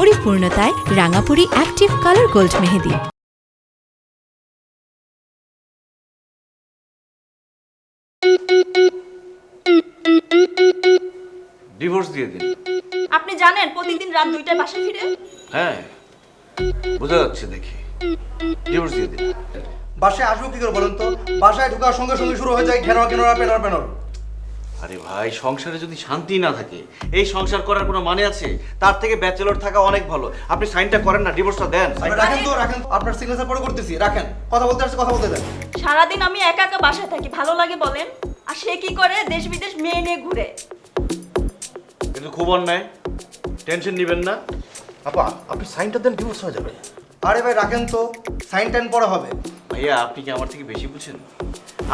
পরিপূর্ণতায় রাঙাপুরি active colour gold মেহেদি। Divorce দিয়ে দিন। আপনি জানেন প্রতিদিন রাত 2টায় বাসায় ফিরে? হ্যাঁ, বোঝা যাচ্ছে দেখি। ডিভোর্স দিয়ে দিন। বাসায় আসবো কি করে বলেন তো? বাসায় ঢোকার সঙ্গে সঙ্গে শুরু হয়ে যায় ঘেরা ঘেরা পেনার পেনার। আরে ভাই, সংসারে যদি শান্তি না থাকে এই সংসার করার কোনো মানে আছে? তার থেকে ব্যাচেলর থাকা অনেক ভালো। আপনি সাইনটা করেন না, ডিভোর্সটা দেন। রাখেন তো, আপনার সিগনেচার পরে করতেছি, রাখেন। কথা বলতে আসছে, কথা বলতে দেন। সারাদিন আমি একা একা বাসায় থাকি, ভালো লাগে বলেন? আর সে কি করে? দেশ বিদেশ মেয়ে নিয়ে ঘুরে। কিন্তু খুব অন্যায়, টেনশন নেবেন না। আপা, আপনি সাইনটা দেন, ডিভোর্স হয়ে যাবে। আরে ভাই রাখেন তো, সাইন টাইন পরে হবে। ভাইয়া, আপনি কি আমার থেকে বেশি বুঝছেন?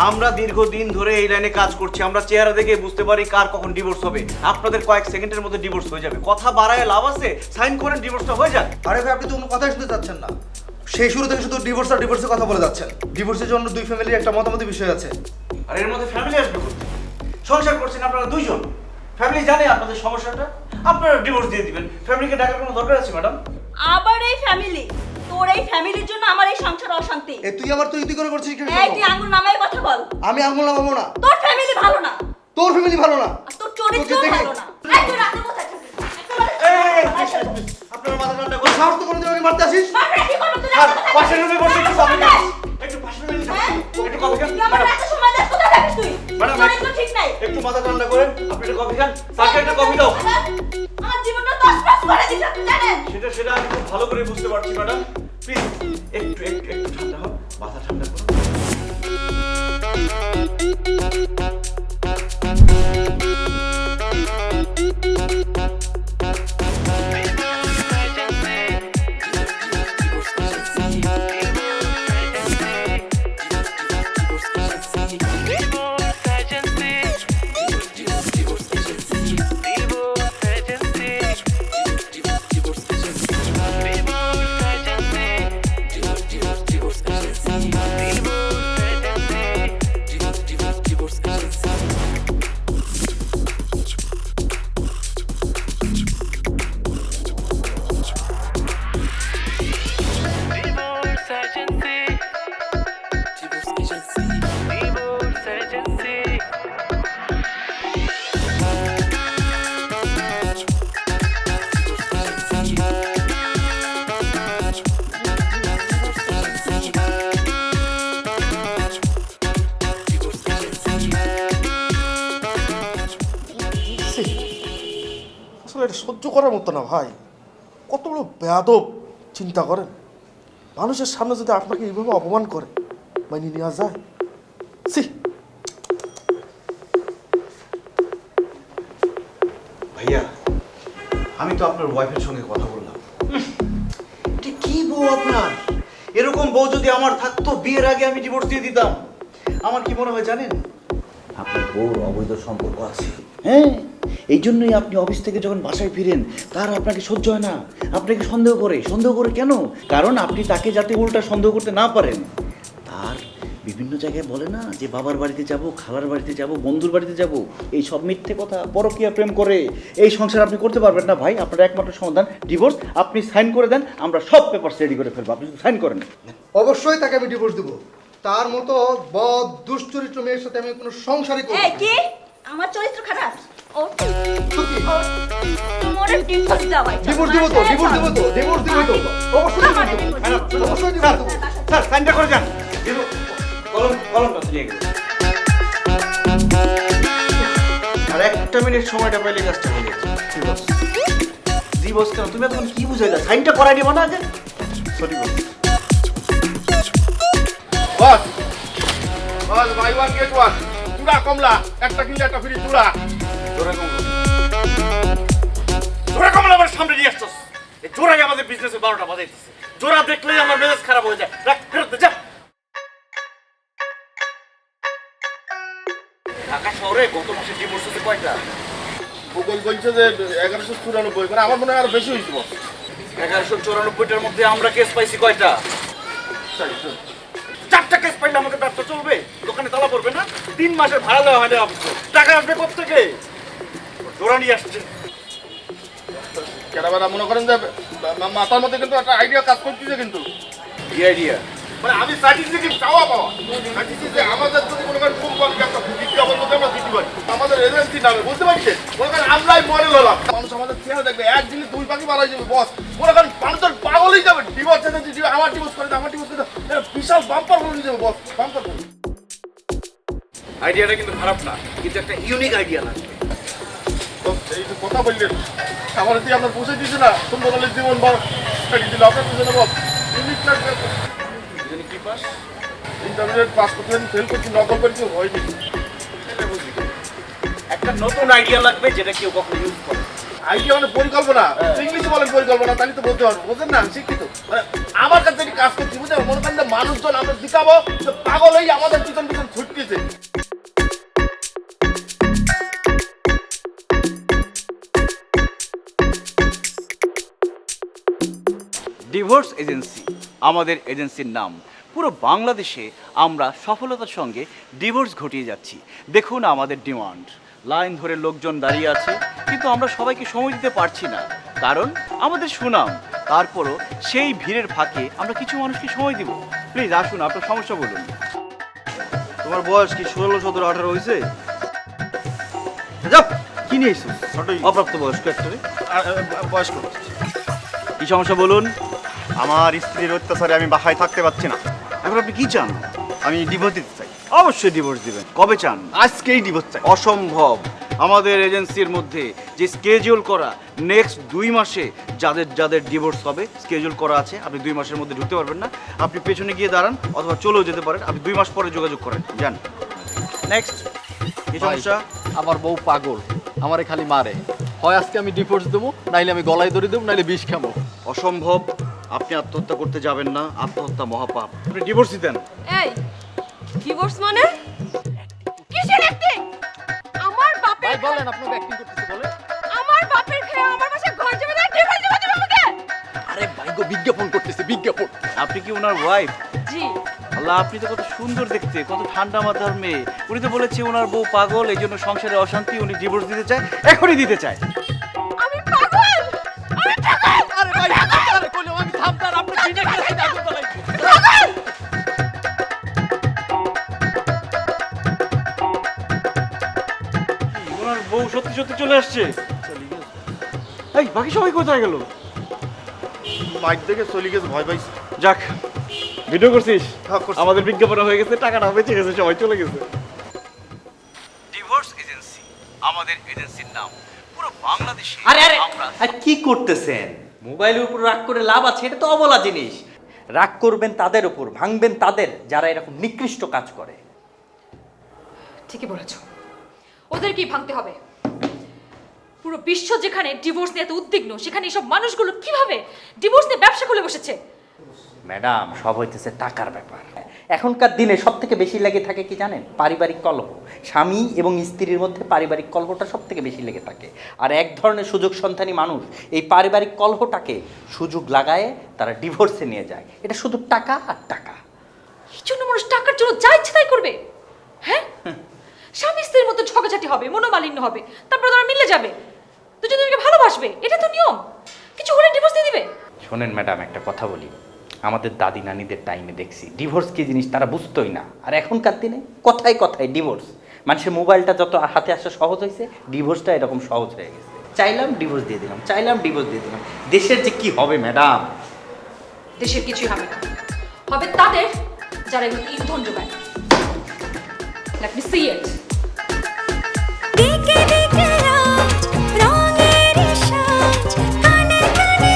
আমরা দীর্ঘদিন ধরে এই লাইনে কাজ করছি, আমরা চেহারা দেখে বুঝতে পারি কার কখন ডিভোর্স হবে। আপনাদের কয়েক সেকেন্ডের মধ্যে ডিভোর্স হয়ে যাবে। কথা বাড়ায় লাভ আছে? সাইন করেন, ডিভোর্সটা হয়ে যাক। আরে ভাই, আপনি তো কোনো কথাই শুনতে চাচ্ছেন না। সেই শুরু থেকে শুধু ডিভোর্স আর ডিভোর্সের কথা বলে যাচ্ছেন। ডিভোর্সের জন্য দুই ফ্যামিলির একটা মতামতি বিষয় আছে। আর এর মধ্যে ফ্যামিলি আসবে কোথায়? সংসার করছেন আপনারা দুইজন, ফ্যামিলি জানে আপনাদের সমস্যাটা, আপনারা ডিভোর্স দিয়ে দিবেন। ফ্যামিলিকে ডাকার কোনো দরকার আছে ম্যাডাম? আবার এই ফ্যামিলি? তোর এই ফ্যামিলির জন্য আমার এই সংসার অশান্তি। এ তুই আবার তুই করে করছিস কেন? এই তুই আঙ্গুল নামাই কথা বল। আমি আঙুল নামাবো না। তোর ফ্যামিলি ভালো না, তোর ফ্যামিলি ভালো না, আর তোর চরিত্র তোকে দেখে- ভালো না। এই তুই রাতে কোথায় থাকিস? আপনারা মাথা ঠান্ডা করুন। সাহস তো কোনোদিন আমি মারতে আসিস? বাপরে কি করব তুই? আর পাশের রুমে বসে একটু কফি খান, একটু পাশের রুমে একটু কফি খান। তুই আমার রাতে সময় দেস, কোথায় থাকিস তুই? ম্যাডাম, চরিত্র ঠিক নাই। একটু মাথা ঠান্ডা করেন, আপনি একটু কফি খান। স্যারকে একটা কফি দাও। আমার জীবনটা তছনছ করে দিছ, আপনি জানেন? সেটা আমি খুব ভালো করে বুঝতে পারছি ম্যাডাম। প্লিজ একটু ঠান্ডা হন, মাথা ঠান্ডা করুন। আসলে এটা সহ্য করার মতো না ভাই। কত বড় বেয়াদব চিন্তা করেন। মানুষের সামনে যদি আপনাকে এইভাবে অপমান করে, মানিয়ে নেওয়া যায়? সি ভাইয়া, আমি তো আপনার ওয়াইফের সঙ্গে কথা বললাম। এটা কি বউ আপনার? এরকম বউ যদি আমার থাকতো বিয়ের আগে আমি ডিভোর্স দিয়ে দিতাম। আমার কি মনে হয় জানেন? আপনার বউর অবৈধ সম্পর্ক আছে। হ্যাঁ, এই জন্যই আপনি অফিস থেকে যখন বাসায় ফিরেন তার আপনাকে সহ্য হয় না, আপনাকে সন্দেহ করে কেন? কারণ আপনি তাকে যাতে উল্টা সন্দেহ করতে না পারেন। তার বিভিন্ন জায়গায় বলে না যে বাবার বাড়িতে যাব, খালার বাড়িতে যাব, বন্ধুর বাড়িতে যাব, এই সব মিথ্যে কথা, পরকীয়া প্রেম করে। এই সংসার আপনি করতে পারবেন না ভাই। আপনার একমাত্র সমাধান ডিভোর্স। আপনি সাইন করে দেন, আমরা সব পেপারস রেডি করে ফেলবো, আপনি শুধু সাইন করেন। অবশ্যই তাকে আমি ডিভোর্স দেবো। তার মতো বদ দুশ্চরিত্র মেয়ের সাথে আমি কোনো সংসারই করব এই কি? আমার চরিত্র খারাপ? ও তোমার ডিভোর্স দাও। ডিভোর্স দেবো তো, ডিভোর্স দেবো তো, ডিভোর্স দেবো তো, অবশ্যই আমার ডিভোর্স দেবো, divorce দেবো। অবশ্যই ডিভোর্স দেবো। স্যার, সাইনটা করে যান। কলমটা নিয়ে গেল। আর একটা মিনিট সময়টা পাইলে কাজটা হয়ে যাচ্ছে। জি বস, কেন তুমি এখন কি বুঝাইলা? সাইনটা করাই দিবা না আগে? Sorry boss. Boss boss buy one get one চূড়া কমলা একটা কিনলে একটা ফ্রি চূড়া। জোড়া কমলা আমার সামনে নিয়ে আসছস। এই জোড়াই আমাদের বিজনেসে 12টা বাজাই দিচ্ছে। জোড়া দেখলেই আমার মেজাজ খারাপ হয়ে যায়। রাখ, ফেরত দে, যা। ঢাকা শহরে গত মাসে ডিভোর্স হতে কয়টা? ভূগোল বলছে যে 1194, মানে আমার মনে হয় আরো বেশি হয়েছে বস। 1194টার মধ্যে আমরা কেস পাইছি কয়টা? 4টা কেস পাইলে আমাদের ব্যবসা চলবে? দোকানে তালা পড়বে না? 3 মাসের ভাড়া দেওয়া হয় না অফিসে, টাকা আসবে কোথেকে? জোড়া নিয়ে আসছে। কেনাবেলা মনে করেন যে মাথার মধ্যে কিন্তু একটা আইডিয়া কাজ করতেছে কিন্তু। কি আইডিয়া? মানে আমি চাইছি যে কি চাওয়া পাওয়া, চাইছি যে আমাদের যদি কোনো কারণ কোম্পানি একটা বিজ্ঞাপন মধ্যে আমরা দিতে পারি আমাদের এজেন্সি নামে, বুঝতে পারছেন? মনে করেন আমরাই মডেল হলাম, মানুষ আমাদের চেহারা দেখবে, একদিনে 2 পাখি মারা যাবে বস। মনে করেন মানুষের পাগলই যাবে, ডিভোর্স এজেন্সি আমার ডিভোর্স করে দাও, আমার ডিভোর্স করে দাও, এটা বিশাল বাম্পার করে যাবে বস, বাম্পার করে। আইডিয়াটা কিন্তু খারাপ না, কিন্তু একটা ইউনিক আইডিয়া লাগবে। তো এই যে কথা বললেন, আমার দিয়ে আপনার বুঝে দিচ্ছে না, সুন্দর হলে জীবন বা ছাড়িয়ে দিল আপনার বুঝে না বস। ইউনিক লাগবে। কি পাস? ইন্টারমিডিয়েট পাস করতে ফেল করছি, নকল করছি, হয়নি। একটা নতুন আইডিয়া লাগবে যেটা কেউ কখনো ইউজ করে। আইডিয়া মানে পরিকল্পনা, ইংলিশে বলেন পরিকল্পনা, তাহলে তো বলতে পারবো, বুঝলেন না? আমি শিক্ষিত, মানে আমার কাছে একটি কাজ করছি, বুঝলেন? মনে করেন যে মানুষজন আমরা দিকাবো, যে পাগল হয়ে আমাদের পিছন পিছন ছুটতেছে। ডিভোর্স এজেন্সি আমাদের এজেন্সির নাম। পুরো বাংলাদেশে আমরা সফলতার সঙ্গে ডিভোর্স ঘটিয়ে যাচ্ছি। দেখুন আমাদের ডিমান্ড, লাইন ধরে লোকজন দাঁড়িয়ে আছে, কিন্তু আমরা সবাইকে সময় দিতে পারছি না, কারণ আমাদের সুনাম। তারপরও সেই ভিড়ের ফাঁকে আমরা কিছু মানুষকে সময় দিব। প্লিজ আসুন, আপনার সমস্যা বলুন। তোমার বয়স কি 16, 17, 18 হয়েছে? কি নিয়ে এসো? অপ্রাপ্ত বয়স্ক একটা বয়স্ক। কি সমস্যা বলুন? আমার স্ত্রীর অত্যাচারে আমি বাসায় থাকতে পারছি না। এখন আপনি কি চান? আমি ডিভোর্স দিতে চাই। অবশ্যই ডিভোর্স দিবেন। কবে চান? আজকেই ডিভোর্স চাই। অসম্ভব। আমাদের এজেন্সির মধ্যে যে স্কেডিউল করা নেক্সট 2 মাসে যাদের যাদের ডিভোর্স হবে স্কেডিউল করা আছে। আপনি 2 মাসের মধ্যে ঢুকতে পারবেন না, আপনি পেছনে গিয়ে দাঁড়ান অথবা চলেও যেতে পারেন। আপনি 2 মাস পরে যোগাযোগ করেন, যান। নেক্সট। কি সমস্যা? আমার বউ পাগল, আমারে খালি মারে। হয় আজকে আমি ডিভোর্স দেবো, নাইলে আমি গলায় দড়ি দেবো, নাইলে বিষ খাবো। অসম্ভব। আপনি আত্মহত্যা করতে যাবেন না, আত্মহত্যা মহাপাপ। আপনি ডিভোর্স দিতেন। এই ডিভোর্স মানে কিসের অ্যাক্টিং? আমার বাপের ভাই বলেন, আপনাকে অ্যাক্টিং করতেছে বলেন। আমার বাপের খেয়ে আমার পাশে ঘর জমি দেয়, ডিভোর্স দিবে তুমি আমাকে? আরে ভাই গো, বিজ্ঞাপন করতেছে, বিজ্ঞাপন। আপনি কি ওনার ওয়াইফ? জি। আল্লাহ, আপনি তো কত সুন্দর দেখতে, কত ঠান্ডা মাথার মেয়ে। উনি তো বলেছে ওনার বউ পাগল, এই জন্য সংসারে অশান্তি, উনি ডিভোর্স দিতে চায়, এখনই দিতে চায়। আমি পাগল, আমি পাগল। আরে ভাই, আরে কইলো আমি থামতার, আপনি বিনা কাছে আগুন জ্বালাইছেন। ওনার বউ সত্যি সত্যি চলে আসছে। এই বাকি সবাই কোথায় গেল? মাইক থেকে চলে গেছে, ভয় পাইছি। যাক, ভিডিও করছিস? হ্যাঁ, করছি। আমাদের বিজ্ঞাপন হয়ে গেছে, টাকাটা বেঁচে গেছে, সবাই চলে গেছে। ডিভোর্স এজেন্সি আমাদের এজেন্সির নাম। পুরো বাংলাদেশে আরে আরে আমরা আর কি করতেছেন? মোবাইলের উপর রাগ করে লাভ আছে? এটা তো অবলা জিনিস। রাগ করবেন তাদের উপর, ভাঙবেন তাদের যারা এরকম নিকৃষ্ট কাজ করে। ঠিকই বলেছ, ওদেরকেই ভাঙতে হবে। পুরো বিশ্ব যেখানে ডিভোর্স নিয়ে এত উদ্বিগ্ন, সেখানে এসব মানুষগুলো কিভাবে ডিভোর্স নিয়ে ব্যবসা খুলে বসেছে? ম্যাডাম, সব হইতেছে টাকার ব্যাপার। এখনকার দিনে সব থেকে বেশি লেগে থাকে কি জানেন? পারিবারিক কলহ। স্বামী এবং স্ত্রীর মধ্যে পারিবারিক কলহটা সব থেকে বেশি লেগে থাকে। আর এক ধরনের সুযোগ সন্ধানী মানুষ এই পারিবারিক কলহটাকে সুযোগ লাগায় তারা ডিভোর্সে নিয়ে যায়। এটা শুধু টাকা আর টাকা। এই জন্য মানুষ টাকার জন্য যা ইচ্ছে তাই করবে। হ্যাঁ, স্বামী স্ত্রীর মতো ঝগড়াঝাটি হবে, মনোমালিন্য হবে, তারপরে তারা মিলে যাবে, দুজন দুজনকে ভালোবাসবে। এটা তো নিয়ম। কিছু হলে ডিভোর্স দিয়ে দিবে। শোনেন ম্যাডাম, একটা কথা বলি। আমাদের দাদি নানিদের টাইমে দেখছি ডিভোর্স কি জিনিস তারা বুঝতোই না। আর এখনকার দিনে কথায় কথায় ডিভোর্স। মানুষের মোবাইলটা যত হাতে আসা সহজ হয়েছে, ডিভোর্সটা এরকম সহজ হয়ে গেছে। চাইলাম ডিভোর্স দিয়ে দিলাম, চাইলাম ডিভোর্স দিয়ে দিলাম। দেশের যে কি হবে ম্যাডাম? দেশের কিছুই হবে না, হবে তাদের যারা এগুলো ইন্ধন যোগায়। Let me see it. দিকে দিকে রাত, রঙের সাজ, কানে কানে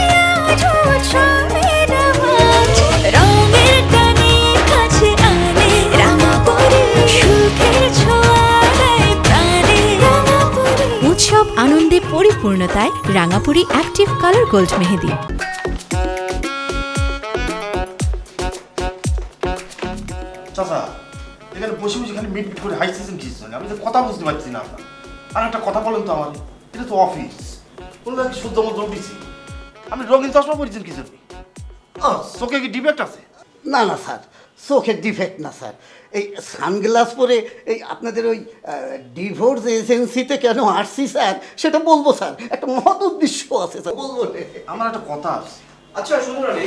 আজ উৎসবের আওয়াজ। রঙের টানে কাছে আনে রাঙাপুরি, সুখের ছোঁয়া দেয় প্রাণে রাঙাপুরি। উৎসব আনন্দে পরিপূর্ণতায় রাঙাপুরি অ্যাক্টিভ কালার গোল্ড মেহেদি। চাচা, এখানে বসে বসে খালি মিট করে হাইতেছেন কিছু না, আমি তো কথা বুঝতে পারছি না আপনার। আর একটা কথা বলেন তো আমার, এটা তো অফিস, কোনো জায়গায় শুদ্ধ মতো উঠেছি। আপনি রঙিন চশমা পরেছেন কি জন্য? চোখে কি ডিফেক্ট আছে? না না স্যার, চোখের ডিফেক্ট না স্যার। এই সানগ্লাস পরে এই আপনাদের ওই ডিভোর্স এজেন্সিতে কেন আসছি স্যার সেটা বলবো স্যার, একটা মহৎ উদ্দেশ্য আছে স্যার, বলবো না। আমার একটা কথা আছে। আচ্ছা সুন্দর আলী,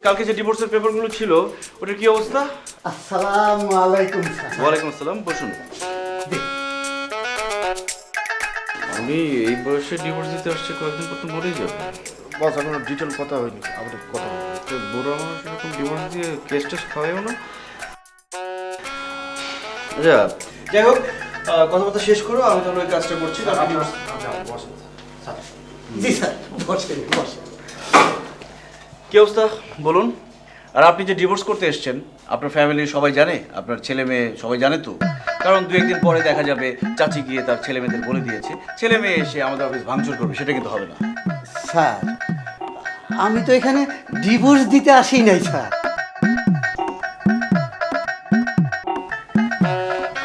কালকে যে ডিভোর্সের পেপারগুলো ছিল ওটার কি অবস্থা? আসসালামু আলাইকুম স্যার। ওয়ালাইকুম আসসালাম, বসুন। আমি এই বয়সে ডিভোর্স দিতে আসছি, কয়েকদিন পর তো মরেই যাবে। বস আমার ডিটেল কথা হয়নি, আমাদের কথা হবে। তো বুড়ো মানুষ এরকম ডিভোর্স দিয়ে কেস টেস খাওয়াইও না। আচ্ছা যাই হোক, কথাবার্তা শেষ করো, আমি তাহলে ওই কাজটা করছি। জি স্যার, বসেন বসেন। কি অবস্থা বলুন? আর আপনি যে ডিভোর্স করতে এসেছেন, আপনার ফ্যামিলির সবাই জানে, আপনার ছেলে মেয়ে সবাই জানে তো? কারণ দু একদিন পরে দেখা যাবে চাচি গিয়ে তার ছেলে মেয়েদের বলে দিয়েছে, ছেলে মেয়ে এসে আমাদের অফিস ভাঙচুর করবে, সেটা কিন্তু হবে না। স্যার আমি তো এখানে ডিভোর্স দিতে আসি নাই স্যার।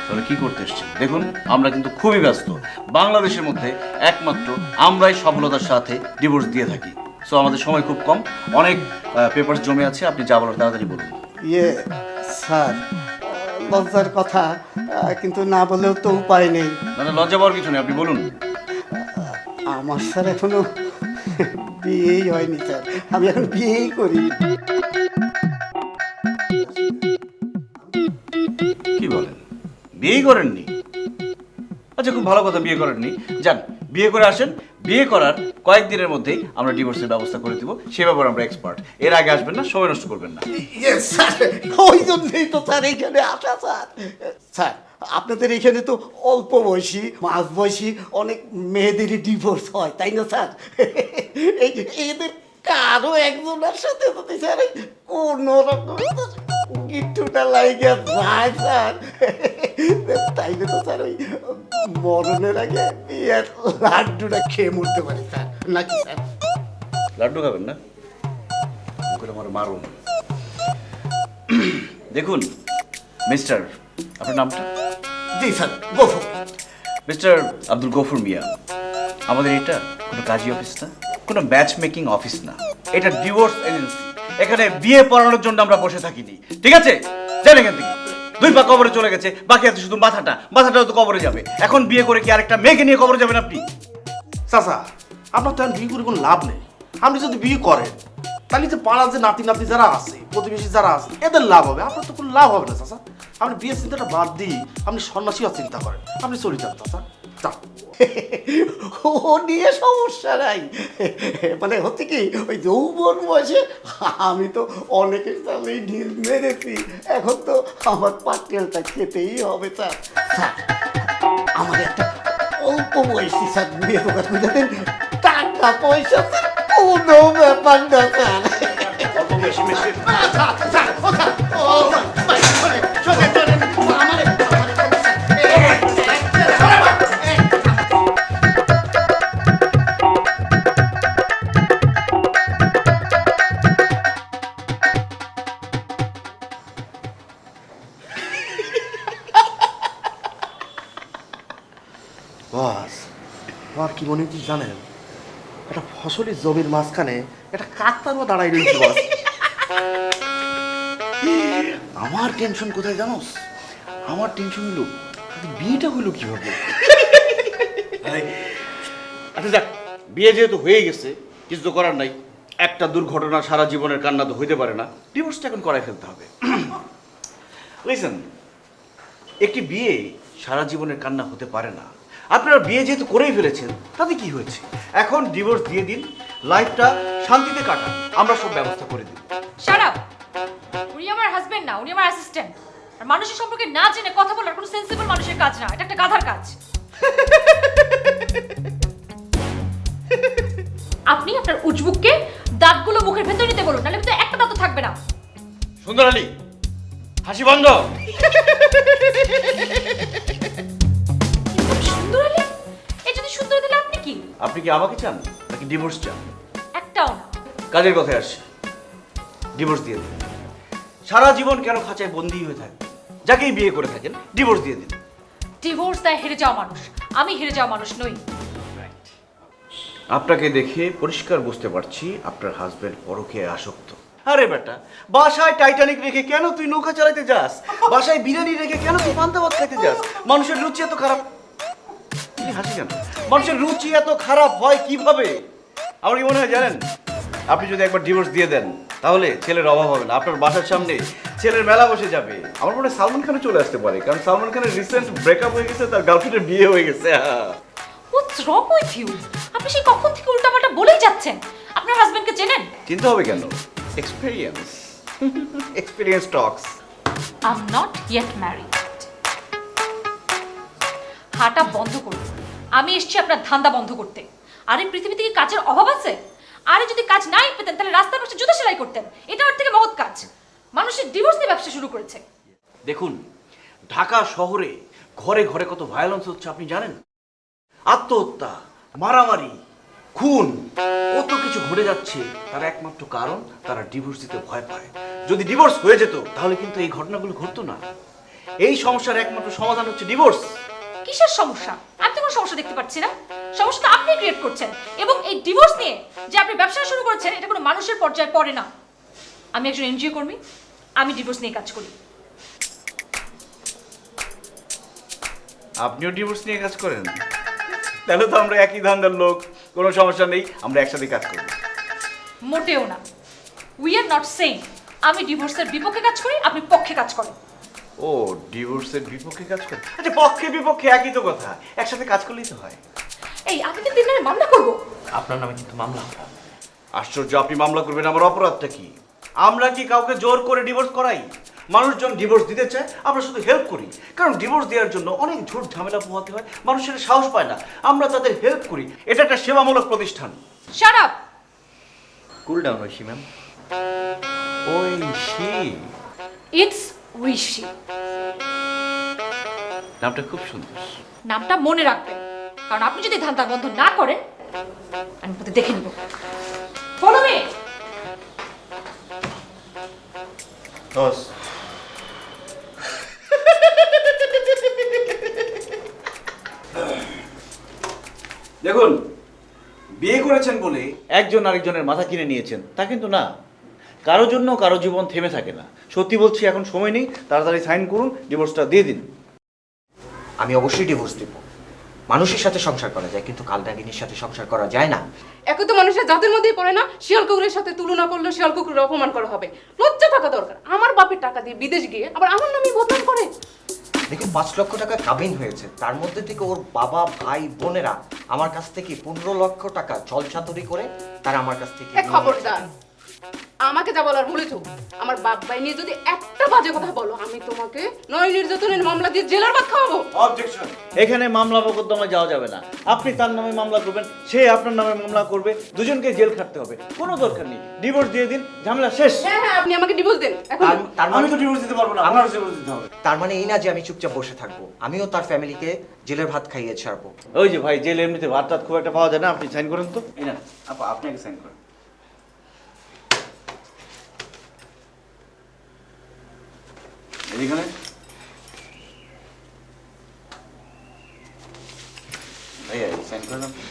তাহলে কি করতে এসেছেন? দেখুন আমরা কিন্তু খুবই ব্যস্ত, বাংলাদেশের মধ্যে একমাত্র আমরাই সফলতার সাথে ডিভোর্স দিয়ে থাকি। সো আমাদের সময় খুব কম, অনেক পেপারস জমে আছে, আপনি যা বলার তাড়াতাড়ি বলুন। ইয়ে স্যার, লজ্জার কথা, কিন্তু না বলেও তো উপায় নেই। মানে লজ্জা পাওয়ার কিছু নেই, আপনি বলুন। আমার স্যার এখনো বিয়েই হয়নি স্যার, আমি এখন বিয়েই করি। কি বলেন, বিয়ে করেননি? আচ্ছা খুব ভালো কথা, বিয়ে করেননি। যান বিয়ে করে আসেন, বিয়ে করার কয়েকদিনের মধ্যেই আমরা ডিভোর্সের ব্যবস্থা করে দিব, সে ব্যাপারে আমরা এক্সপার্ট। এর আগে আসবেন না, সময় নষ্ট করবেন না। ইয়েস স্যার, ওই জন্যই তো স্যার এখানে আসা স্যার। স্যার আপনাদের এখানে তো অল্প বয়সী মাঝ বয়সী অনেক মেয়েদেরই ডিভোর্স হয়, তাই না স্যার? এই এদের কারো একজনের সাথে যদি স্যার কোনো রকম গিট্টুটা লাগিয়ে যায় স্যার, তাইলে তো স্যার ওই মরণের আগে বিয়ের লাড্ডুটা খেয়ে মরতে পারে স্যার, নাকি স্যার? লাড্ডু খাবেন না? করে আমার মারুন। দেখুন মিস্টার, আপনার নামটা? জি স্যার, গফুর। মিস্টার আব্দুল গফুর মিয়া, আমাদের এটা কোনো কাজী অফিস না, কোনো ম্যাচ মেকিং অফিস না, এটা ডিভোর্স এজেন্সি। এখানে বিয়ে পড়ানোর জন্য আমরা বসে থাকিনি, ঠিক আছে? যান এখান থেকে। দুই পা কবরে চলে গেছে, বাকি আছে শুধু মাথাটা, মাথাটাও তো কবরে যাবে। এখন বিয়ে করে কি আরেকটা মেয়েকে নিয়ে কবরে যাবেন আপনি? চাচা আপনার তো এখন বিয়ে করে কোনো লাভ নেই। আপনি যদি বিয়ে করেন তাহলে যে পাড়ার যে নাতি নাতি যারা আছে, প্রতিবেশী যারা আছে, এদের লাভ হবে, আপনার তো কোনো লাভ হবে না চাচা। আপনি বিয়ের চিন্তাটা বাদ দিই, আপনি সন্ন্যাসীও চিন্তা করেন, আপনি চলে যান চাচা, যান। ও নিয়ে সমস্যা নাই, মানে হচ্ছে কি ওই যৌবন বয়সে আমি তো অনেকের সামনেই ঢিল মেরেছি, এখন তো আমার পাটেলটা খেতেই হবে স্যার। স্যার আমার একটা অল্প বয়সী স্যার বিয়ে করতে টাকা পয়সা কোনো ব্যাপার না স্যার। অল্প বেশি বেশি বাস আমার কি মনে হচ্ছে জানেন, একটা ফসলের জমির মাঝখানে একটা কাকতারও দাঁড়াই রয়েছে বাস। আমার টেনশন কোথায় জানোস? আমার টেনশন হলো বিয়েটা হলো কিভাবে। আচ্ছা যাক, বিয়ে যেহেতু হয়ে গেছে, কিছু তো করার নাই। একটা দুর্ঘটনা সারা জীবনের কান্না তো হইতে পারে না, ডিভোর্সটা এখন করাই ফেলতে হবে। লিসেন, একটি বিয়ে সারা জীবনের কান্না হতে পারে না। আপনারা বিয়ে যেহেতু করেই ফেলেছেন, তাতে কি হয়েছে? এখন ডিভোর্স দিয়ে দিন, লাইফটা শান্তিতে কাটান, আমরা সব ব্যবস্থা করে দিই। Shut up! উনি আমার হাজবেন্ড না, উনি আমার অ্যাসিস্ট্যান্ট। আর মানুষের সম্পর্কে না জেনে কথা বলার কোনো সেন্সিবল মানুষের কাজ না, এটা একটা গাধার কাজ। আপনি আপনার উজবুককে দাঁতগুলো মুখের ভেতর নিতে বলুন, নাহলে কিন্তু একটা দাঁতও থাকবে না। সুন্দর আলী, হাসি বন্ধ। সুন্দর আলী? এই যদি সুন্দর দিলে আপনি কি? আপনি কি আমাকে চান নাকি ডিভোর্স চান? একটাও না। কাজের কথায় আসি, ডিভোর্স দিয়ে দিন। সারা জীবন কেন খাঁচায় বন্দী হয়ে থাকবেন? যাকেই বিয়ে করে থাকেন ডিভোর্স দিয়ে দিন। ডিভোর্স দেয় হেরে যাওয়া মানুষ, আমি হেরে যাওয়া মানুষ নই। আপনাকে দেখে পরিষ্কার বুঝতে পারছি আপনার হাজবেন্ড পরকীয়ায় আসক্ত। আরে বেটা, বাসায় টাইটানিক রেখে কেন তুই নৌকা চালাতে যাস? বাসায় বিরিয়ানি রেখে কেন তুই পান্তা ভাত খাইতে যাস? মানুষের রুচি এত খারাপ, তুমি হাসি কেন? মানুষের রুচি এত খারাপ হয় কিভাবে? আমার কি মনে হয় জানেন, আপনি যদি একবার ডিভোর্স দিয়ে দেন তাহলে ছেলের অভাব হবে না। আপনার বাসার সামনে ছেলের মেলা বসে যাবে। আমার মনে হয় সালমান খানও চলে আসতে পারে, কারণ সালমান খানের রিসেন্ট ব্রেকআপ হয়ে গেছে, তার গার্লফ্রেন্ডের বিয়ে হয়ে গেছে। হোয়াটস রং উইথ ইউ? আপনি সেই কখন থেকে উল্টাপাল্টা বলেই যাচ্ছেন। আপনার হাজবেন্ডকে চেনেন? চিন্তা হবে কেন? Experience, experience Tux. I am not yet married. হাঁটা বন্ধ করুন। আমি এসেছি আপনার ধান্দা বন্ধ করতে। আরে পৃথিবীতে কি কাজের অভাব আছে? আরে যদি কাজ নাই পেতেন তাহলে রাস্তার পাশে জুতো সেলাই করতেন। এটা ওর থেকে মহৎ কাজ। মানুষের ডিভোর্স নিয়ে ব্যবসা শুরু করেছে। দেখুন, ঢাকা শহরে ঘরে ঘরে কত ভায়োলেন্স হচ্ছে আপনি জানেন? আত্মহত্যা, মারামারি, খুন, কত কিছু ঘটে যাচ্ছে। তার একমাত্র কারণ তারা ডিভোর্স দিতে ভয় পায়। যদি ডিভোর্স হয়ে যেত তাহলে কিন্তু এই ঘটনাগুলো ঘটতো না। এই সমস্যার একমাত্র সমাধান হচ্ছে ডিভোর্স। কিসের সমস্যা? আমি তো কোনো সমস্যা দেখতে পাচ্ছি না। সমস্যা তো আপনি ক্রিয়েট করছেন। এবং এই ডিভোর্স নিয়ে যে আপনি ব্যবসা শুরু করেছেন এটা কোনো মানুষের পর্যায়ে পড়ে না। আমি একজন এনজিও কর্মী, আমি ডিভোর্স নিয়ে কাজ করি। আপনিও ডিভোর্স নিয়ে কাজ করেন? তাহলে তো আমরা একই ধান্দার লোক, কোনো সমস্যা নেই, আমরা একসাথে কাজ করব। মোটেও না। We are not same. আমি ডিভোর্সের বিপক্ষে কাজ করি, আপনি পক্ষে কাজ করেন। ও, ডিভোর্সের বিপক্ষে কাজ করেন? আচ্ছা, পক্ষে বিপক্ষে একই তো কথা, একসাথে কাজ করলেই তো হয়। এই আমি কিন্তু দিনের মামলা করব। আপনার নামে কিন্তু মামলা হবে। আশ্চর্য, আপনি মামলা করবেন? আমার অপরাধটা কি? আমরা কি কাউকে জোর করে ডিভোর্স করাই? মানুষজন ডিভোর্স দিতে চায়, আমরা শুধু হেল্প করি। কারণ ডিভোর্স দেওয়ার জন্য অনেক ঝুট ঝামেলা পোহাতে হয়, মানুষের সাহস পায় না। আমরা তাদের হেল্প করি। এটা একটা সেবামূলক প্রতিষ্ঠান। Shut up. Cool down Aishi ma'am. Aishi? It's Aishi. নামটা খুব সুন্দর। নামটা মনে রাখবেন, কারণ আপনি যদি ধান্দা বন্ধ না করেন আমি আপনাদের দেখে নিব। Follow me. দেখুন, বিয়ে করেছেন বলে একজন আরেকজনের মাথা কিনে নিয়েছেন তা কিন্তু না। কারো জন্য কারো জীবন থেমে থাকে না। সত্যি বলছি, এখন সময় নেই, তাড়াতাড়ি সাইন করুন, ডিভোর্সটা দিয়ে দিন। আমি অবশ্যই ডিভোর্স দেব। মানুষের সাথে সংসার করা যায়, কিন্তু কালনাগিনীর সাথে সংসার করা যায় না। একই তো মানুষের জাতের মধ্যেই পড়ে না। শিয়াল কুকুরের সাথে তুলনা করলে শিয়াল কুকুরের অপমান করা হবে। লজ্জা থাকা দরকার। আমার বাপের টাকা দিয়ে বিদেশ গিয়ে আবার আমার নামে বদনাম করে। দেখুন, 5 লক্ষ টাকা কাবিন হয়েছে, তার মধ্যে থেকে ওর বাবা, ভাই, বোনেরা আমার কাছ থেকে 15 লক্ষ টাকা জলছাতুরি করে তারা আমার কাছ থেকে খবরদার, আমাকে যা বলার বলে চুপ। আমার বাপ ভাই নিয়ে যদি একটা বাজে কথা বলো, আমি তোমাকে নয় নির্যাতনের মামলা দিয়ে জেলার ভাত খাওয়াবো। অবজেকশন। এখানে মামলা মোকদ্দমায় যাওয়া যাবে না। আপনি তার নামে মামলা করবেন, সে আপনার নামে মামলা করবে, দুজনকে জেল খাটতে হবে। কোনো দরকার নেই, ডিভোর্স দিয়ে দিন, ঝামেলা শেষ। হ্যাঁ হ্যাঁ, আপনি আমাকে ডিভোর্স দেন এখন। আমি তো ডিভোর্স দিতে পারবো না, আমার ডিভোর্স দিতে হবে। তার মানে এই না যে আমি চুপচাপ বসে থাকবো। আমিও তার ফ্যামিলিকে জেলের ভাত খাইয়ে ছাড়বো। ওই যে ভাই, জেলে এমনিতে ভাত টাত খুব একটা পাওয়া যায় না, আপনি সাইন করেন তো। এই না আপা, আপনি আগে সাইন করেন। এখানে ভাইয়া সাইন করেন আপনি।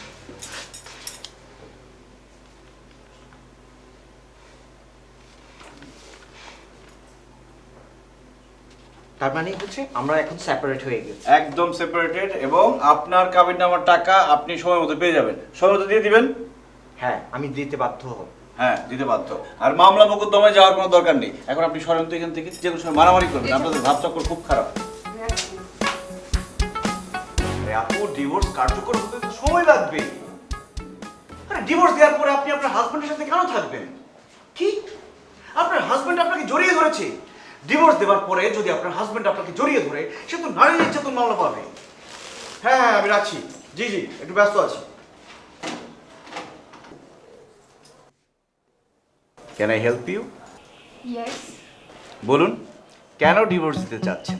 তার মানে হচ্ছে আমরা এখন সেপারেট হয়ে গেছি। একদম সেপারেটেড, এবং আপনার কাবিননামার টাকা আপনি সময় মতো পেয়ে যাবেন। সময় মতো দিয়ে দিবেন? হ্যাঁ, আমি দিতে বাধ্য হব। হ্যাঁ, দিতে বাধ্য। আর মামলা মোকদ্দমায় যাওয়ার কোনো দরকার নেই। এখন আপনি সরেন তো এখান থেকে, যে কোনো সময় মারামারি করবেন। আপনাদের ভাবচক্কর খুব খারাপ। এত ডিভোর্স কার্যকর হতে তো সময় লাগবে। আরে ডিভোর্স দেওয়ার পরে আপনি আপনার হাজবেন্ডের সাথে কেন থাকবেন? কি আপনার হাজবেন্ড আপনাকে জড়িয়ে ধরেছে? ডিভোর্স দেওয়ার পরে যদি আপনার হাজবেন্ড আপনাকে জড়িয়ে ধরে, সে তো নারী নির্যাতন মামলা পাবে। হ্যাঁ হ্যাঁ, আমি রাখছি। জি জি, একটু ব্যস্ত আছি। Can I help you? Yes. বলুন, কেন ডিভোর্স দিতে চাচ্ছেন?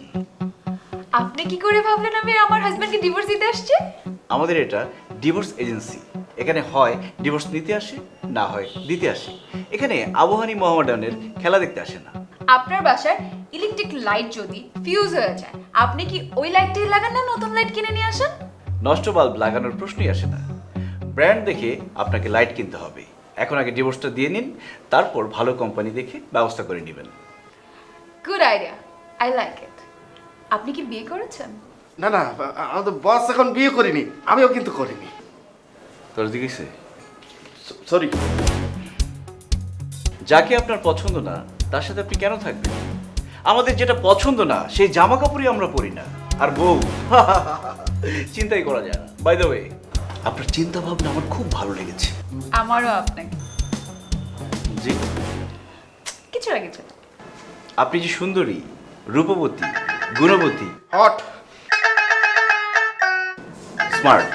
আপনি কি করে ভাবলেন আমি আমার হাজবেন্ডকে ডিভোর্স দিতে আসছি? আমাদের এটা ডিভোর্স এজেন্সি। এখানে হয় ডিভোর্স নিতে আসে, না হয় দিতে আসে। এখানে আবহানী মোহামেডানের খেলা দেখতে আসে না। আপনার বাসার ইলেকট্রিক লাইট যদি ফিউজ হয়ে যায়, আপনি কি ওই লাইটটাই লাগান না নতুন লাইট কিনে নিয়ে আসেন? নষ্ট বাল্ব লাগানোর প্রশ্নই আসে না। ব্র্যান্ড দেখে আপনাকে লাইট কিনতে হবে। এখন আগে ডিভোর্সটা দিয়ে নিন, তারপর ভালো কোম্পানি দেখে ব্যবস্থা করে নেবেন। Good idea, I like it. আপনি কি বিয়ে করেছেন? না না, আমাদের বস এখন বিয়ে করিনি, আমিও কিন্তু করিনি। তোর দিকেছে সরি। যাকে আপনার পছন্দ না তার সাথে আপনি কেন থাকবেন? আমাদের যেটা পছন্দ না সেই জামা কাপড়ই আমরা পরি না। আর বউ চিন্তাই করা যায় না। বাই দ্য ওয়ে, আপনার চিন্তা ভাবনা আমার খুব ভালো লেগেছে। আমারও আপনাকে। জি, কিছু না কিছু। আপনি যে সুন্দরী, রূপবতী, গুণবতী, হট, স্মার্ট,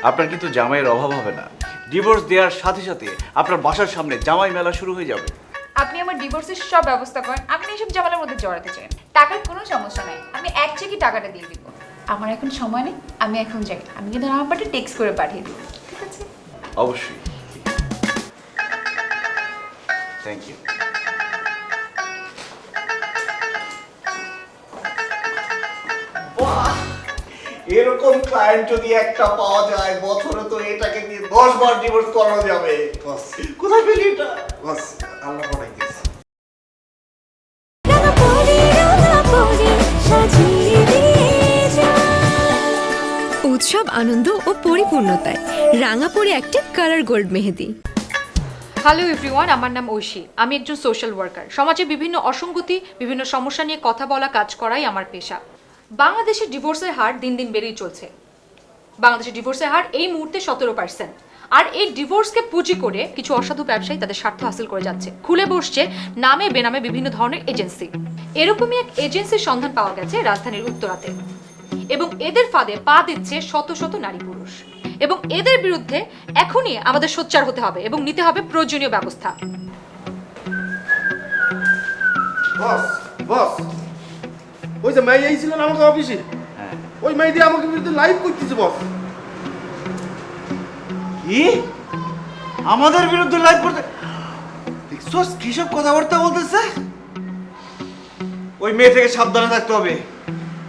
আপনার কিন্তু জামাইয়ের অভাব হবে না। ডিভোর্স দেওয়ার সাথে সাথে আপনার বাসার সামনে জামাই মেলা শুরু হয়ে যাবে। আপনি আমার ডিভোর্সের সব ব্যবস্থা করেন, আপনি এসব ঝামেলার মধ্যে জড়াতে চান। টাকার কোনো সমস্যা নাই, আমি এক চেকই টাকাটা দিয়ে দিব। আমার এখন সময় নেই, আমি এখন যাই। আমি কিন্তু আমার পার্টি টেক্সট করে পাঠিয়ে দিব, ঠিক আছে? অবশ্যই। Thank you. এরকম ক্লায়েন্ট যদি একটা পাওয়া যায় বছরে, তো এটাকে নিয়ে 10 বার ডিভোর্স করানো যাবে। কোথায় পেলি এটা? বস আল্লাহ পড়াইতেছে। উৎসব, আনন্দ ও পরিপূর্ণতায় রাঙাপরি অ্যাক্টিভ কালার গোল্ড মেহেদি। হ্যালো এভরিওয়ান, আমার নাম ঐশী। আমি একজন সোশ্যাল ওয়ার্কার। সমাজে বিভিন্ন অসঙ্গতি, বিভিন্ন সমস্যা নিয়ে কথা বলা, কাজ করাই আমার পেশা। বাংলাদেশের ডিভোর্সের হার দিন দিন বেড়েই চলছে। বাংলাদেশের ডিভোর্সের হার এই মুহূর্তে 17%। আর এই ডিভোর্সকে পুঁজি করে কিছু অসাধু ব্যবসায়ী তাদের স্বার্থ হাসিল করে যাচ্ছে। খুলে বসছে নামে বেনামে বিভিন্ন ধরনের এজেন্সি। এরকমই এক এজেন্সির সন্ধান পাওয়া গেছে রাজধানীর উত্তরাতে, এবং এদের ফাঁদে পা দিচ্ছে শত শত নারী পুরুষ। এবং এদের বিরুদ্ধে এখনই আমাদের সোচ্চার হতে হবে এবং নিতে হবে প্রয়োজনীয় ব্যবস্থা। বস বস, ওই যে মেয়ে ছিলেন আমাকে অফিসে, ওই মেয়ে দিয়ে আমাকে বিরুদ্ধে লাইভ করতেছে বস। কি? আমাদের বিরুদ্ধে লাইভ করতে? দেখছস কি সব কথাবার্তা বলতেছে? ওই মেয়ে থেকে সাবধানে থাকতে হবে,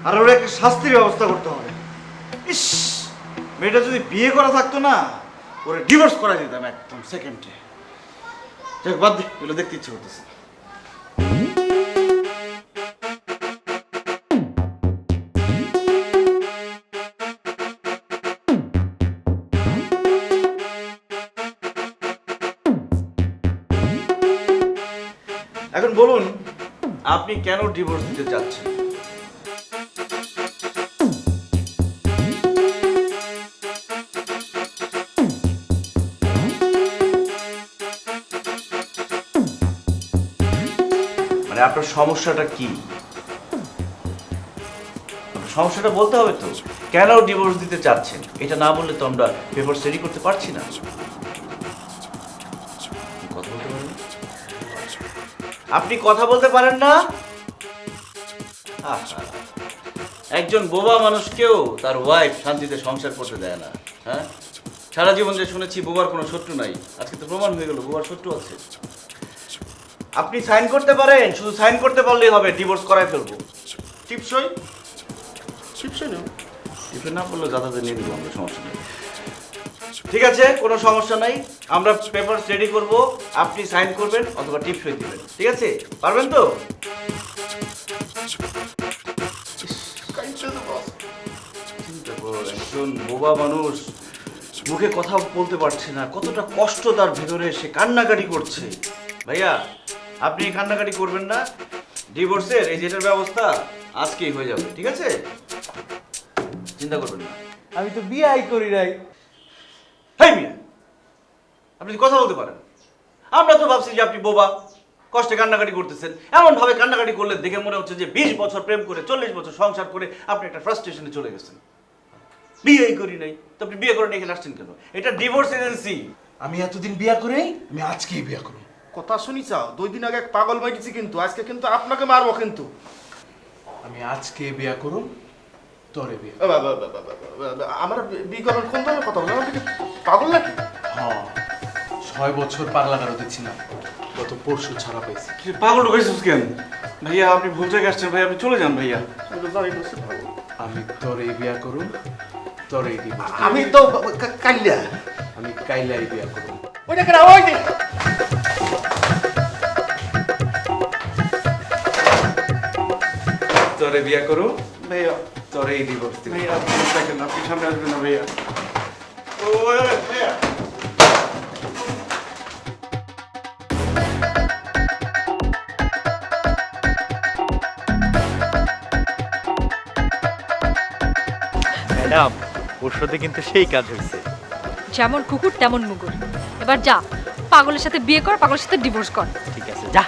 আর ওর একটা শাস্তির ব্যবস্থা করতে হবে। ইস, মেয়েটা যদি বিয়ে করা থাকতো না, ওরে ডিভোর্স করাই দিতাম একদম সেকেন্ডে। যাক, বাদ দে, এগুলো দেখতে ইচ্ছে করতেছে। এখন বলুন, আপনি কেন ডিভোর্স দিতে চাচ্ছেন? মানে আপনার সমস্যাটা কি? আপনার সমস্যাটা বলতে হবে তো, কেন ডিভোর্স দিতে চাচ্ছেন? এটা না বললে তো আমরা পেপার রেডি করতে পারছি না। কথা বলতে পারেন? আপনি কথা বলতে পারেন না? একজন বোবা মানুষকেও তার ওয়াইফ শান্তিতে সংসার করতে দেয় না। হ্যাঁ, সারা জীবন যে শুনেছি বোবার কোনো শত্রু নাই, আজকে তো প্রমাণ হয়ে গেল বোবার শত্রু আছে। আপনি সাইন করতে পারেন, শুধু সাইন করতে পারলেই হবে, ডিভোর্স করাই ফেলবো। টিপসই টিপসই না, টিপসই না বললে যাতায়াতে নিয়ে দেবো আমরা, সমস্যা নেই। ঠিক আছে, কোনো সমস্যা নাই, আমরা পেপার রেডি করব, আপনি সাইন করবেন অথবা টিপসই দিবেন। ঠিক আছে, পারবেন তো? চিন্তা করুন, একজন বোবা মানুষ মুখে কথা বলতে পারছে না, কতটা কষ্ট তার ভেতরে, সে কান্নাকাটি করছে। ভাইয়া, আপনি কান্নাকাটি করবেন না, ডিভোর্সের এই যেটার ব্যবস্থা আজকেই হয়ে যাবে। ঠিক আছে, চিন্তা করবেন না। আমি তো বিয়ে করি নাই। হাই মিয়া, আপনি কথা বলতে পারেন? আমরা তো ভাবছি যে আপনি বোবা, কষ্টে কান্নাকাটি করতেছেন। এমন ভাবে কান্নাকাটি করলে দেখে মনে হচ্ছে যে 20 বছর প্রেম করে, 40 বছর সংসার করে আপনি একটা ফ্রাস্ট্রেশনে চলে গেছেন। বিয়েই করি নাই, তো আপনি বিয়ে করেন এখানে আসছেন কেন? এটা ডিভোর্স এজেন্সি। আমি এতদিন বিয়ে করি, আমি আজকেই বিয়ে করব। কথা শুনি চাও? 2 দিন আগে এক পাগল মাইছি, কিন্তু আজকে কিন্তু আপনাকে মারবো। কিন্তু আমি আজকে বিয়ে করুম, তোরে বিয়ে। আমার বিয়ে করবেন কোন ধরনের কথা বলেন? আপনি পাগল নাকি? হ্যাঁ, 6 বছর পাগলা গারদে ছিলাম, গত পরশু ছাড়া পাইছি। পাগল ঢুকেছিস কেন? ভাইয়া, আপনি ভুল জায়গায় আসছেন ভাই, আপনি চলে যান ভাইয়া। আমি তোরে বিয়ে করুম, তোরে দিব। আমি তো কাইলা, আমি কাইলাই বিয়ে করুম। ওইটা কেন ওই যে তোরে বিয়ে করো, ভাইয়া তোরে এই ডিভোর্স দিবে। ভাইয়া আপনি দেখেন আপনি সামনে আসবেন না ভাইয়া ম্যাডাম ওর সাথে কিন্তু সেই কাজ হয়েছে। যেমন কুকুর তেমন মুগুর। এবার যা, পাগলের সাথে বিয়ে কর, পাগলের সাথে ডিভোর্স কর। ঠিক আছে যা।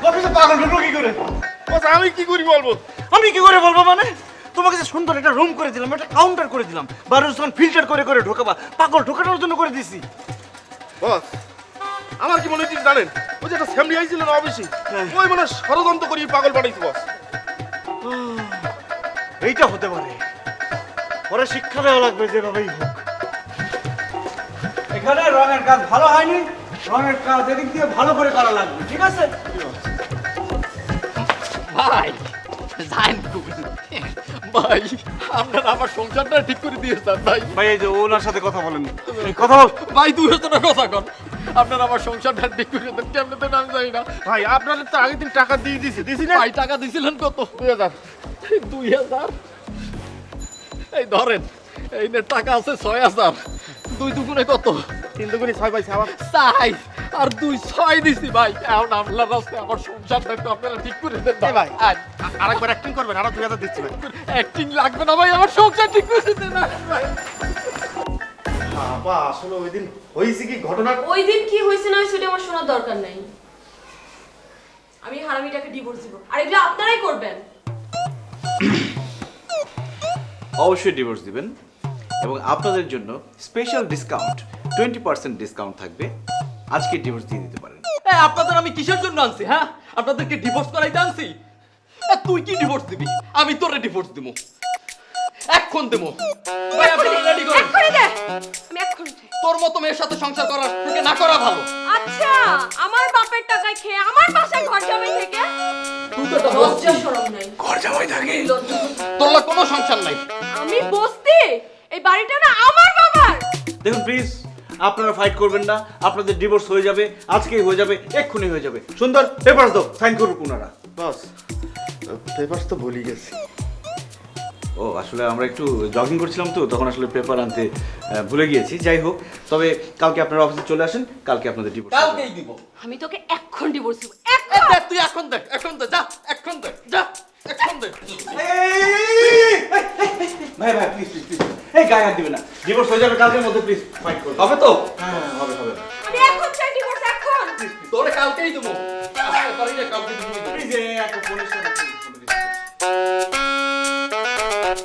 অফিসে পাগল ঢুকলো কি করে? বস আমি কি করি বলবো? আমি কি করে বলবো মানে? তোমাকে যে সুন্দর একটা রুম করে দিলাম, একটা কাউন্টার করে দিলাম, বারুসমান ফিল্টার করে করে ঢোকাবা, পাগল ঢোকানোর জন্য করে দিছি। বস আমার কি মনে হচ্ছে জানেন, ওই যে একটা ফ্যামিলি আইছিল না অফিসে, ওই মনে হয় ষড়যন্ত্র করি পাগল বানাইছে বস। এইটা হতে পারে, পরে শিক্ষা দেওয়া লাগবে যেভাবেই হোক। এখানে রঙের কাজ ভালো হয়নি, রঙের কাজ এদিক দিয়ে ভালো করে করা লাগবে, ঠিক আছে? ভাই জান ভাই আপনারা আমার সংসারটা ঠিক করে দিয়েছেন ভাই। ভাই এই যে ওনার সাথে কথা বলেন, এই কথা বল। ভাই তুই তো না কথা কর, আপনারা আমার সংসারটা ঠিক করে দেন, কেমনে তো আমি জানি না। ভাই আপনাদের তো আগের দিন টাকা দিয়ে দিছি না? ভাই টাকা দিছিলেন কত? 2000। 2000 এই ধরেন, এই নে টাকা আছে 6000। 2 দুগুণে কত? 3 দুগুণে 6 পাইছি আবার। চাই আর 2 6 দিছি ভাই। এখন আপনার রাস্তায় আমার সংসারটা একটু আপনারা ঠিক করে দেন ভাই। আরেকবার অ্যাক্টিং করবেন, আরো 2000 দিচ্ছি ভাই। অ্যাক্টিং লাগবে না ভাই, আমার সংসার ঠিক করে দেন ভাই। বাবা আসলে ওই দিন হয়েছে কি ঘটনা? ওই দিন কি হয়েছে না সেটা আমার শোনার দরকার নাই। আমি হারামিটাকে ডিভোর্স দিব, আর এগুলো আপনারাই করবেন। অবশ্যই ডিভোর্স দিবেন এবং আপনাদের জন্য স্পেশাল ডিসকাউন্ট 20% ডিসকাউন্ট থাকবে। আজকে ডিভোর্স দিয়ে দিতে পারেন। আপনাদের আমি কিসের জন্য আনছি? হ্যাঁ, আপনাদেরকে ডিভোর্স করাইতে আনছি? তুই কি ডিভোর্স দিবি? আমি তোরে ডিভোর্স দিব, এখন দেবো ভাই। আপনারা রেডি করেন, এক্ষুনি দে। আমি এক্ষুনি দে। তোর মতো মেয়ের সাথে সংসার করার থেকে না করা ভালো। আচ্ছা, আমার বাপের টাকায় খেয়ে আমার বাসায় ঘর জামাই থেকে তুই তো একটা লজ্জা শরম নাই। ঘর জামাই থাকে, তোর কোনো সংসার নাই। আমি বসতি, এই বাড়িটা না আমার বাবার। দেখুন প্লিজ আপনারা ফাইট করবেন না, আপনাদের ডিভোর্স হয়ে যাবে, আজকেই হয়ে যাবে, এক্ষুনি হয়ে যাবে। সুন্দর পেপারস দাও, সাইন করুন ওনারা। বস পেপারস তো ভুলে গেছি। ও আসলে আমরা একটু জগিং করছিলাম তো, তখন আসলে পেপার আনতে ভুলে গিয়েছি। যাই হোক, তবে কালকে আপনারা অফিসে চলে আসেন, কালকে আপনাদের ডিভোর্স। কালকেই দিব। আমি তোকে এখন ডিভোর্স দিব। দেখ তুই এখন দেখ, এখন দে, যা এখন দে, যা এখন দে। ভাই ভাই প্লিজ প্লিজ প্লিজ, এই গায়ে হাত দিবেন না, ডিভোর্স হয়ে যাবে কালকের মধ্যে, প্লিজ ফাইট করুন। হবে তো? হ্যাঁ হবে হবে। আমি এখন চাই ডিভোর্স, এখন। তোরে কালকেই দেবো। কালকে দিব। প্লিজ একটা ফোনের সাথে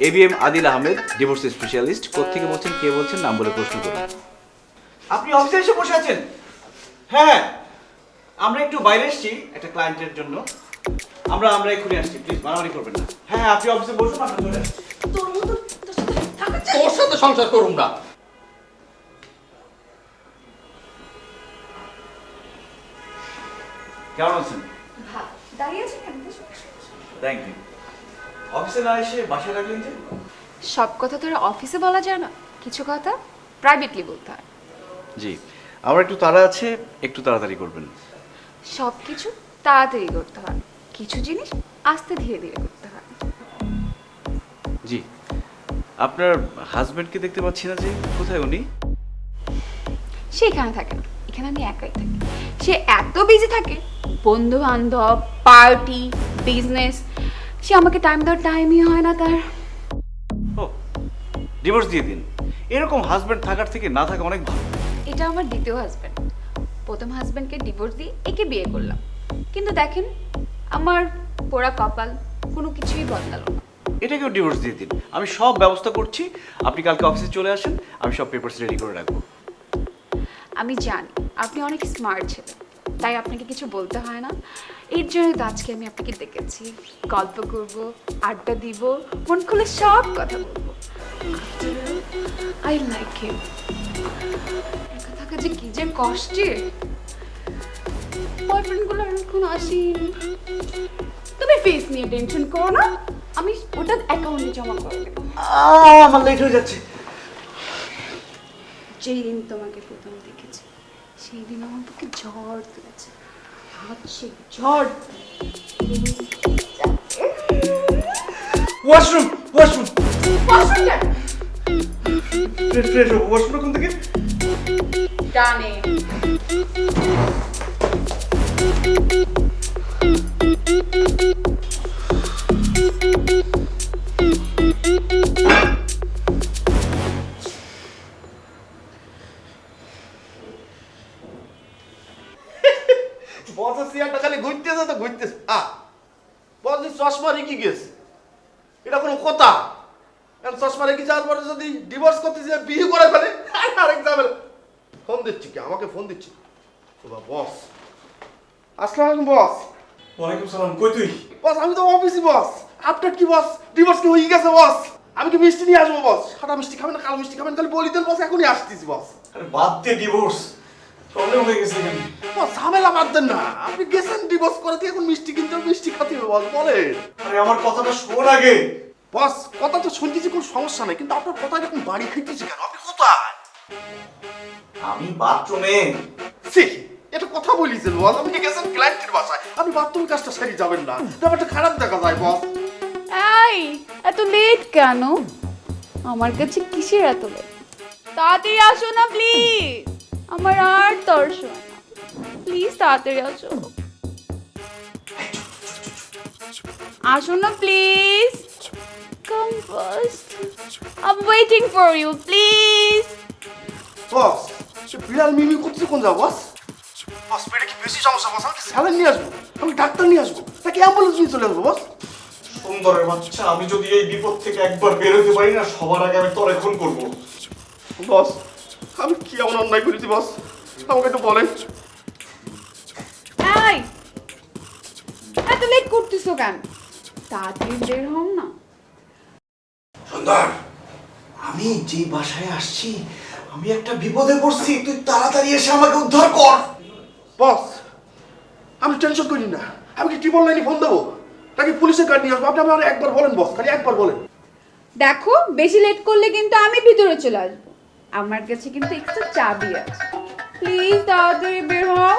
ABM Adil Ahmed, divorce specialist. কোত্থেকে বলছেন, কে বলছেন, নাম বলে প্রশ্ন করুন। আপনি অফিসে এসে বসে আছেন? হ্যাঁ, আমরা একটু বাইরে এসেছি একটা ক্লায়েন্টের জন্য। আমরা এক্ষুনি আসছি, প্লিজ মারামারি করবেন না। হ্যাঁ আপনি অফিসে বসুন, আমরা চলে আসছি। তোর সাথে সংসার করুম না। কেমন আছেন? দাঁড়িয়ে আছে কেন? Thank you. অফিসে না এসে বাসায় রাখলেন যে? সব কথা তো আর অফিসে বলা যায় না, কিছু কথা প্রাইভেটলি বলতে হয়। জি, আমার একটু তাড়া আছে, একটু তাড়াতাড়ি করবেন। সব কিছু তাড়াতাড়ি করতে হয়, কিছু জিনিস আস্তে ধীরে ধীরে করতে হয়। জি, আপনার হাজবেন্ডকে দেখতে পাচ্ছি না যে, কোথায় উনি? সে এখানে থাকে না, এখানে আমি একাই থাকি। সে এত বিজি থাকে, বন্ধু বান্ধব, পার্টি, বিজনেস, সে আমাকে টাইম দেওয়ার টাইমই হয় না তার। ও, ডিভোর্স দিয়ে দিন। এরকম হাজবেন্ড থাকার থেকে না থাকা অনেক ভালো। এটা আমার দ্বিতীয় হাজব্যান্ড। প্রথম হাজব্যান্ডকে ডিভোর্স দিয়ে একে বিয়ে করলাম, কিন্তু দেখেন আমার পোড়া কপাল, কোনো কিছুই বদলালো না। এটাকেও ডিভোর্স দিয়ে দিন, আমি সব ব্যবস্থা করছি। আপনি কালকে অফিসে চলে আসেন, আমি সব পেপারস রেডি করে রাখবো। আমি জানি আপনি অনেক স্মার্ট ছেলে, তাই আপনাকে কিছু বলতে হয় না। এর জন্য তো আজকে আমি আপনাকে ডেকেছি, গল্প করব, আড্ডা দিব, মন খুলে সব কথা বলবো। I like him. কথা থাকা যে কি যে কষ্টের। বয়ফ্রেন্ডগুলো এখন আসেনি। তুমি ফেস নিয়ে টেনশন করো না, আমি ওটা অ্যাকাউন্টে জমা করে দেবো। আমার লেট হয়ে যাচ্ছে। যেই দিন তোমাকে প্রথম দেখেছি সেই দিন আমার বুকে ঝড় তুলেছে, হচ্ছে ঝড়। ওয়াশরুম ওয়াশরুম ওয়াশরুমটা ফ্রেশ ওয়াশরুম কোন দিকে? ডানে। বসের চেয়ারটা খালি ঘুরতেছে তো ঘুরতেছে। বস চশমা রেখে গেছে, এটা কোনো কথা? চশমা রেখে যাওয়ার পরে যদি ডিভোর্স করতে যে বিয়ে করে ফেলে আরেক ঝামেলা। ফোন দিচ্ছি কি আমাকে ফোন দিচ্ছি বস। আসসালামু আলাইকুম বস। ওয়ালাইকুম সালাম। কই তুই? বস আমি তো অফিসে বস। আপডেট কি বস? ডিভোর্স কি হয়ে গেছে বস? আমি কি মিষ্টি নিয়ে আসবো বস? সাদা মিষ্টি খাবেন না কালো মিষ্টি খাবেন? খালি বলি দেন বস, এখনই আসতেছি বস। আরে বাদ দে, ডিভোর্স প্রবলেম হয়ে গেছে এখানে। বস ঝামেলা বাদ দেন না, আপনি গেছেন ডিভোর্স করে দিয়ে এখন মিষ্টি কিনতে হবে, মিষ্টি খাতে হবে বস। বলেন। আরে আমার কথাটা শোন আগে। বস কথা তো শুনতেছি, কোনো সমস্যা নাই, কিন্তু আপনার কথা এরকম বাড়ি খাইতেছি কেন? আপনি কোথায়? আমি বাথরুমে। সি এটা কথা বলিছেন বস, আপনি গেছেন ক্লায়েন্টের বাসায়, আপনি বাথরুম কাজটা সারি যাবেন না, ব্যাপারটা খারাপ দেখা যায় বস। এই এত লেট কেন? আমার কাছে কিসের এত লেট? তাড়াতাড়ি আসো না প্লিজ, আমার আর তর্স হয় না। প্লিজ তাড়াতাড়ি আসো, আসো না please. Come fast, I am waiting for you please. বস সে বিড়াল মিমি করতে কোন যাও বস? বস পেটে কি বেশি সমস্যা বস? আমি কি স্যালাইন নিয়ে আসবো, আমি ডাক্তার নিয়ে আসবো, নাকি অ্যাম্বুলেন্স নিয়ে চলে আসবো বস? সুন্দরের বাচ্চা, আমি যদি এই বিপদ থেকে একবার বের হতে পারি না, সবার আগে আমি তোরে খুন করবো। বস আমি কি এমন অন্যায় করেছি বস, আমাকে একটু বলেন। এই এত লেট করতেছো কেন? তাড়াতাড়ি বের হও না। সুন্দর, আমি যে বাসায় আসছি আমি একটা বিপদে পড়ছি, তুই তাড়াতাড়ি এসে আমাকে উদ্ধার কর। বস আমি টেনশন করি না, আমি কি ট্রিপল লাইনে ফোন দেবো নাকি পুলিশের গাড়ি নিয়ে আসবো? আপনি আমার একবার বলেন বস, খালি একবার বলেন। দেখো বেশি লেট করলে কিন্তু আমি ভিতরে চলে আসবো, আমার কাছে কিন্তু এক্সট্রা চাবি আছে। প্লিজ তাড়াতাড়ি বের হও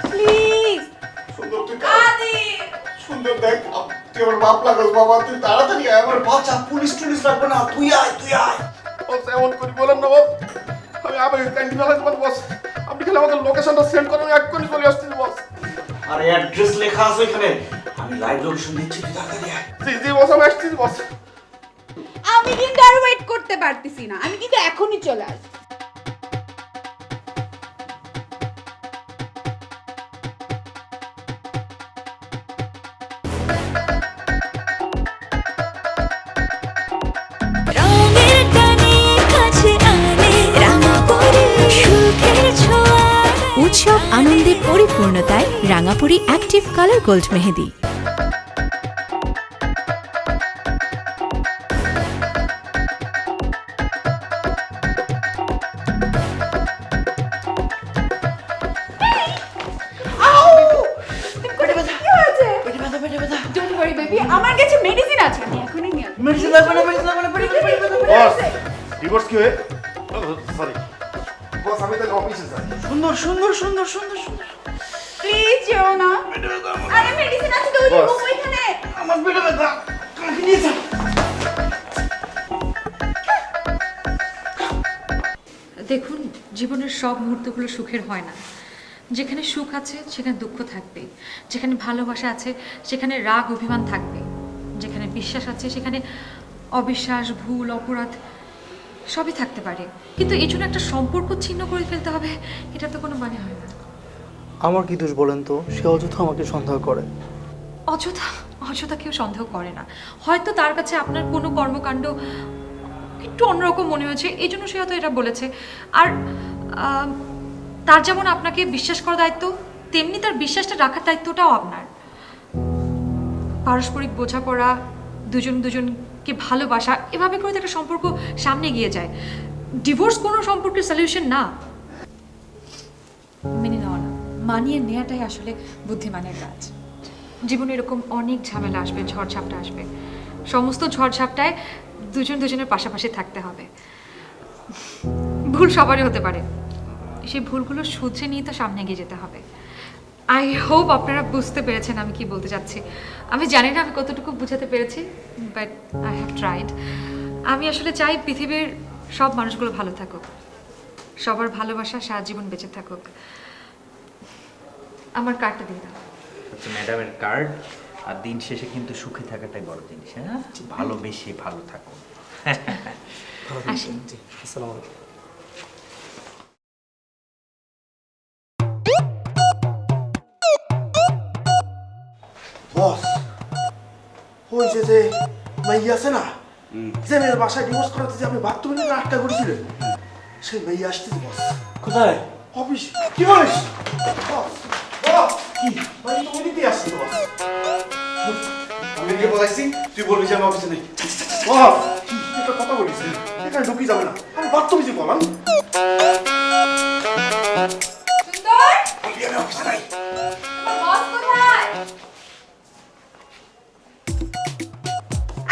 প্লিজ। সুন্দর তুই সুন্দর দেখ, তুই আমার বাপ লাগাস বাবা, তুই তাড়াতাড়ি আয়। আমার বাচ্চা পুলিশ টুলিশ লাগবে না, তুই আয় তুই আয়। বস এমন করি বলেন না বস, আমি আবার ক্যান্টিন আসবো বস, আপনি খালি আমাকে লোকেশনটা সেন্ড করেন, আমি এক্ষুনি চলে আসছি বস। আরে অ্যাড্রেস লেখা আছে এখানে, আমি লাইভ লোকেশন দিচ্ছি, তুই তাড়াতাড়ি আয়। জি জি বস আমি আসছি বস। আমি কিন্তু আর ওয়েট করতে পারতেছি না, আমি কিন্তু এখনই চলে আসবো। উৎসব আনন্দের পরিপূর্ণতায় রাঙাপুরি অ্যাক্টিভ কালার গোল্ড মেহেদি। ডোন্ট ওয়ারি বেবি, আমার কাছে মেডিসিন আছে, আমি এখনই নিয়ে আসবো। মেডিসিন লাগবে না, মেডিসিন লাগবে না, বস ডিভোর্স কি হয়ে? সরি বস আমি তাহলে অফিসে যাই। সুন্দর সুন্দর সুন্দর সুন্দর সুন্দর। প্লিজ যেও না। আরে মেডিসিন আছে তো ওই বস। রুম ওইখানে। আমার পেটে ব্যথা, কাকে নিয়ে যা। দেখুন, জীবনের সব মুহূর্তগুলো সুখের হয় না। যেখানে সুখ আছে সেখানে দুঃখ থাকবে, যেখানে ভালোবাসা আছে সেখানে রাগ অভিমান থাকবে, যেখানে বিশ্বাস আছে সেখানে অবিশ্বাস, ভুল, অপরাধ সবই থাকতে পারে। কিন্তু এই জন্য একটা সম্পর্ক ছিন্ন করে ফেলতে হবে, এটা তো কোনো মানে হয় না। আমার কি দোষ বলেন তো? সে অযথা আমাকে সন্দেহ করে। অযথা অযথা কেউ সন্দেহ করে না। হয়তো তার কাছে আপনার কোনো কর্মকাণ্ড একটু অন্যরকম মনে হয়েছে, এই জন্য সে হয়তো এটা বলেছে। আর তার যেমন আপনাকে বিশ্বাস করার দায়িত্ব, তেমনি তার বিশ্বাসটা রাখার দায়িত্বটাও আপনার। পারস্পরিক বোঝাপড়া, দুজন দুজনকে ভালোবাসা, এভাবে করে তো একটা সম্পর্ক সামনে এগিয়ে যায়। ডিভোর্স কোনো সম্পর্কের সলিউশন না। মানিয়ে নেওয়াটাই আসলে বুদ্ধিমানের কাজ। জীবনে এরকম অনেক ঝামেলা আসবে, ঝড়ঝাপটা আসবে। সমস্ত ঝড়ঝাপটায় দুজন দুজনের পাশাপাশি থাকতে হবে। ভুল সবারই হতে পারে, সেই ভুলগুলো শুধরে নিয়ে তো সামনে এগিয়ে যেতে হবে। আই হোপ আপনারা বুঝতে পেরেছেন আমি কি বলতে চাচ্ছি। আমি জানি না আমি কতটুকু বুঝাতে পেরেছি, বাট আই হ্যাভ ট্রাইড। আমি আসলে চাই পৃথিবীর সব মানুষগুলো ভালো থাকুক, সবার ভালোবাসা সারা জীবন বেঁচে থাকুক। আমার কার্ডটা দিয়ে দাও। হচ্ছে ম্যাডামের কার্ড। আর দিন শেষে কিন্তু সুখে থাকাটাই বড় জিনিস, হ্যাঁ? ভালোবেসে ভালো থাকুন। আসেন। আসসালামু আলাইকুম। বস, ওই যে মাইয়া আছে না, যে মেয়ের বাসায় ডিভোর্স করাতে যে আপনি বাথরুমে নিয়ে আটকা করেছিলেন, সেই মেয়ে আসতেছে বস। কোথায়? অফিস। কি বলিস? বস, বস, কি? মানে তো ওই দিকেই আসছে তো বস। আমি গিয়ে বলাইছি তুই বলবি যে আমি অফিসে নেই। বস, কি একটা কথা বলিস? এখানে ঢুকি যাবে না। আমি বাথরুমে যে বলাম। সুন্দর, বলবি আমি অফিসে নাই। তোমার বস কোথায়?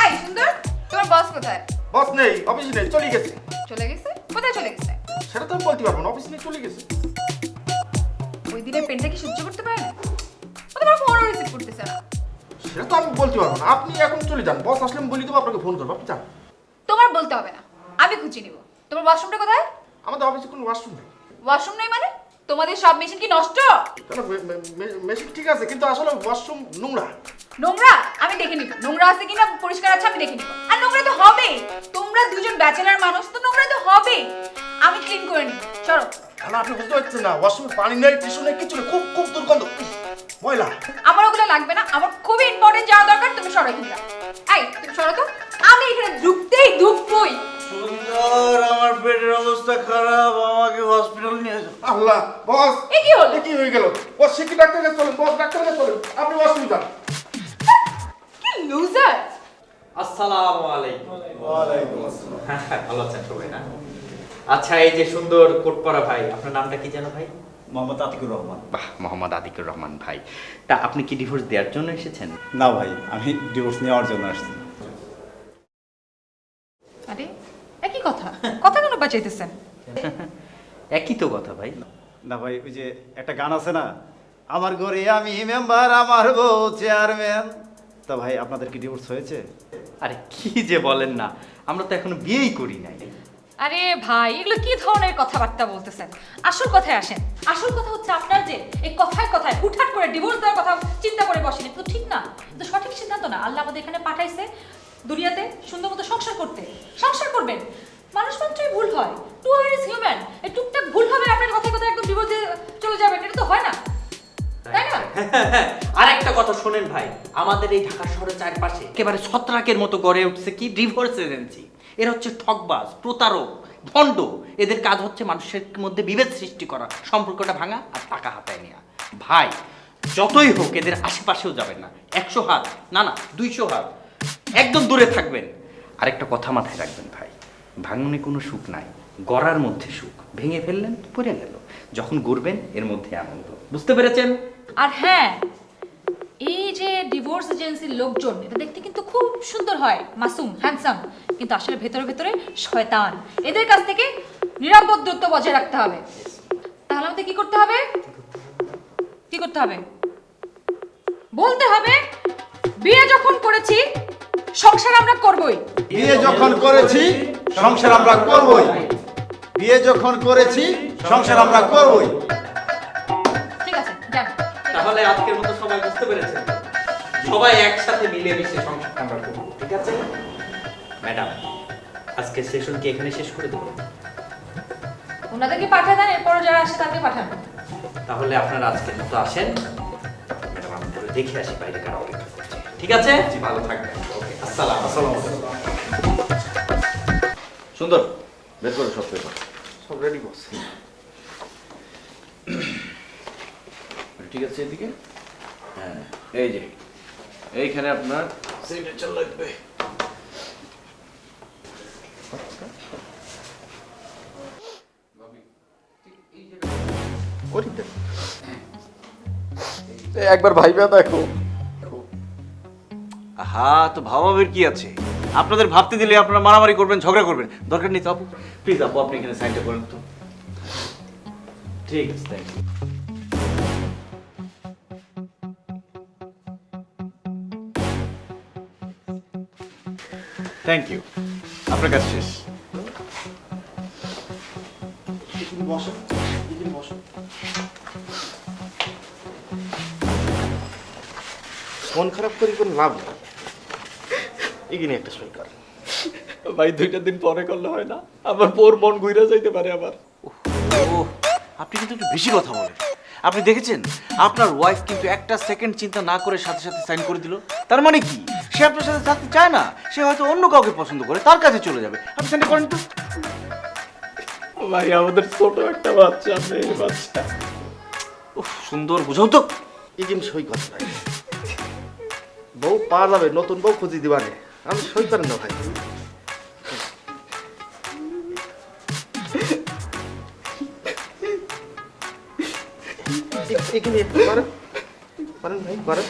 এই সুন্দর, তোমার বস কোথায়? বস নেই, অফিসে নেই, চলে গেছে। চলে গেছে? কোথায় চলে গেছে? সেটা তো আমি বলতে পারবো না, অফিসে নেই, চলে গেছে। ওই দিনের পেনটা কি সহ্য করতে পারে না? ও তোমার ফোনও রিসিভ করতেছে না। সেটা তো আমি বলতে পারবো না, আপনি এখন চলে যান। বস আসলে আমি বলে দেবো, আপনাকে ফোন করবো, আপনি যান। তোমার বলতে হবে না, আমি খুঁজে নিব। তোমার ওয়াশরুমটা কোথায়? আমাদের অফিসে কোনো ওয়াশরুম নেই। ওয়াশরুম নেই মানে? তোমাদের সব মেশিন কি নষ্ট? মেশিন ঠিক আছে, কিন্তু আসলে ওয়াশরুম নোংরা। নোংরা? আমি দেখে নিব নোংরা আছে কিনা, পরিষ্কার আছে আমি দেখে নিব। আর নোংরা তো হবেই, তোমরা দুজন ব্যাচেলার মানুষ, তো নোংরা তো হবেই। আমি ক্লিন করে নিব, চলো। না, আপনি বুঝতে পারছেন না, ওয়াশরুমে পানি নেই, টিস্যু নেই, কিছু নেই, খুব খুব দুর্গন্ধ, ময়লা। আমার ওগুলো লাগবে না, আমার খুবই ইম্পর্টেন্ট যাওয়া দরকার, তুমি সরো এখানে। এই তুমি সরো তো, আমি এখানে ঢুকতেই ঢুকবই। সুন্দর, আমার পেটের অবস্থা খারাপ, আমাকে হসপিটাল নিয়ে যাও। আল্লাহ, বস, এ কি হলো? কি হয়ে গেল? বস, সে কি ডাক্তার কাছে চলেন, বস ডাক্তার কাছে চলেন, আপনি ওয়াশরুমে যান। কি লুজার! আসসালামু আলাইকুম। ওয়ালাইকুম আসসালাম। ভালো আছেন সবাই না? আচ্ছা, এই যে সুন্দর কোটপরা ভাই, আপনার নামটা কি জানো ভাই? মোহাম্মদ আতিকুর রহমান। বাহ, মোহাম্মদ আতিকুর রহমান ভাই। তা আপনি কি ডিভোর্স দেওয়ার জন্য এসেছেন? না ভাই, আমি ডিভোর্স নেওয়ার জন্য আসছি। আরে একই কথা, কথা কেন বাঁচাইতেছেন? একই তো কথা ভাই। না ভাই, ওই যে একটা গান আছে না, আমার ঘরে আমি মেম্বার, আমার বউ চেয়ারম্যান। তা ভাই, আপনাদের কি ডিভোর্স হয়েছে? আরে কি যে বলেন না, আমরা তো এখনো বিয়েই করি নাই। আরে ভাই, এগুলো কি ধরনের কথাবার্তা বলতেছেন? আসল কথায় আসেন। আসল কথা হচ্ছে আপনার যে এই কথায় কথায় হুটহাট করে ডিভোর্স দেওয়ার কথা চিন্তা করে বসেন, এটা তো ঠিক না, তো সঠিক সিদ্ধান্ত না। আল্লাহ আমাদের এখানে পাঠাইছে দুনিয়াতে সুন্দর মতো সংসার করতে। সংসার করবেন, মানুষ মাত্রই ভুল হয়, টু আর ইজ হিউম্যান। এই টুকটাক ভুল হবে, আপনার কথায় কথায় একদম ডিভোর্সে চলে যাবেন, এটা তো হয় না, তাই না? আর একটা কথা শোনেন ভাই, আমাদের এই ঢাকা শহরের চারপাশে একেবারে ছত্রাকের মতো গড়ে উঠছে কি ডিভোর্স এজেন্সি। এরা হচ্ছে ঠকবাজ, প্রতারক, ভণ্ড। এদের কাজ হচ্ছে মানুষের মধ্যে বিভেদ সৃষ্টি করা, সম্পর্কটা ভাঙা আর টাকা হাতায় নেওয়া। ভাই, যতই হোক এদের আশেপাশেও যাবেন না। 100 হাত না, 200 হাত একদম দূরে থাকবেন। আরেকটা কথা মাথায় রাখবেন ভাই, ভাঙনে কোনো সুখ নাই, গড়ার মধ্যে সুখ। ভেঙে ফেললেন, পড়ে গেল। যখন গড়বেন, এর মধ্যে আনন্দ। বুঝতে পেরেছেন? আর হ্যাঁ, এই যে ডিভোর্স এজেন্সির লোকজন, এটা দেখতে কিন্তু খুব সুন্দর হয়, মাসুম, হ্যান্ডসাম, কিন্তু আসলে ভেতরে ভেতরে শয়তান। এদের কাছ থেকে নিরাপদ দূরত্ব বজায় রাখতে হবে। তাহলে আমাদের কি করতে হবে? কি করতে হবে বলতে হবে। বিয়ে যখন করেছি, সংসার আমরা করবই। বিয়ে যখন করেছি, সংসার আমরা করবই। বিয়ে যখন করেছি, সংসার আমরা করবই। ঠিক আছে, যান। তাহলে আজকের মতো সবাই বুঝতে পেরেছেন, সবাই একসাথে মিলেমিশে সংসারটা আমরা করবো, ঠিক আছে? ম্যাডাম, আজকের সেশন কি এখানে শেষ করে দেবো? ওনাদেরকে পাঠিয়ে দেন, এরপর যারা আসে তাকে পাঠান। তাহলে আপনারা আজকের মতো আসেন। ম্যাডাম, আমি তাহলে দেখে আসি বাইরে কারা অপেক্ষা করছে, ঠিক আছে? ভালো থাকবেন। ওকে, আসসালাম। সুন্দর, বের করে সব পেপার। সব রেডি বস। ঠিক আছে, এদিকে। হ্যাঁ, এই যে এইখানে আপনার সিগনেচার লাগবে। একবার ভাইবা দেখো। হ্যাঁ, তো ভাবাবের কি আছে? আপনাদের ভাবতে দিলে আপনারা মারামারি করবেন, ঝগড়া করবেন, দরকার নেই তো আপু। প্লিজ আপু, আপনি এখানে সাইনটা করেন তো। ঠিক আছে, থ্যাংক ইউ। থ্যাংক ইউ, আপনার কাজ শেষ। বসো, বসো। মন খারাপ করে কোনো লাভ নেই, এগিয়ে একটা সই কর। ভাই 2টা দিন পরে করলে হয় না? আমার পোর মন ঘুরে যাইতে পারে আবার। ও, আপনি কিন্তু একটু বেশি কথা বলেন। আপনি দেখেছেন আপনার ওয়াইফ কিন্তু একটা সেকেন্ড চিন্তা না করে সাথে সাথে সাইন করে দিল। তার মানে কি, সে আপনার সাথে থাকতে চায় না, সে হয়তো অন্য কাউকে পছন্দ করে, তার কাছে চলে যাবে। আপনি সাইনটা করেন তো। ভাই আমাদের ছোট একটা বাচ্চা, মেয়ে বাচ্চা। উফ, সুন্দর, বুঝাও তো। এগিয়ে সই কর ভাই, বউ পাওয়া যাবে, নতুন বউ খুঁজি দিবানে। আমি সই করেন না ভাই। এখানে একটু করেন, করেন ভাই, করেন।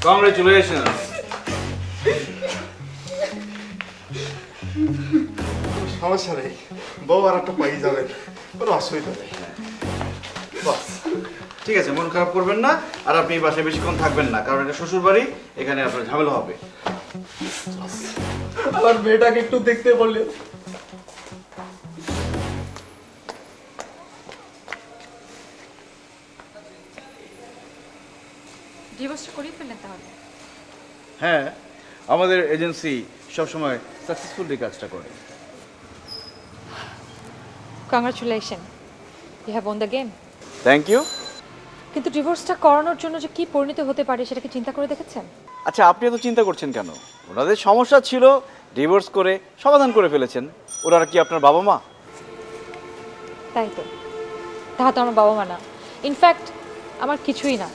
কংগ্রেচুলেশন। সমস্যা নেই, বউ আর একটা পাই যাবেন, কোনো অসুবিধা নেই। বাস, ঠিক আছে, মন খারাপ করবেন না। আর আপনি এই বাসায় বেশিক্ষণ থাকবেন না, কারণ এটা শ্বশুর বাড়ি, এখানে আপনার ঝামেলা হবে। আমার মেয়েটাকে একটু দেখতে বললে। ডিভোর্সটা করিয়ে ফেললেন তাহলে? হ্যাঁ, আমাদের এজেন্সি সবসময় সাকসেসফুলি কাজটা করে। Congratulation, you have won the game. Thank you. কিন্তু ডিভোর্সটা করানোর জন্য যে কি পরিণতি হতে পারে সেটা কি চিন্তা করে দেখেছেন? আচ্ছা, আপনি এত চিন্তা করছেন কেন? ওনাদের সমস্যা ছিল, ডিভোর্স করে সমাধান করে ফেলেছেন। ওনারা কি আপনার বাবা মা? তাই তো, তাহা তো আমার বাবা মা না, ইনফ্যাক্ট আমার কিছুই না।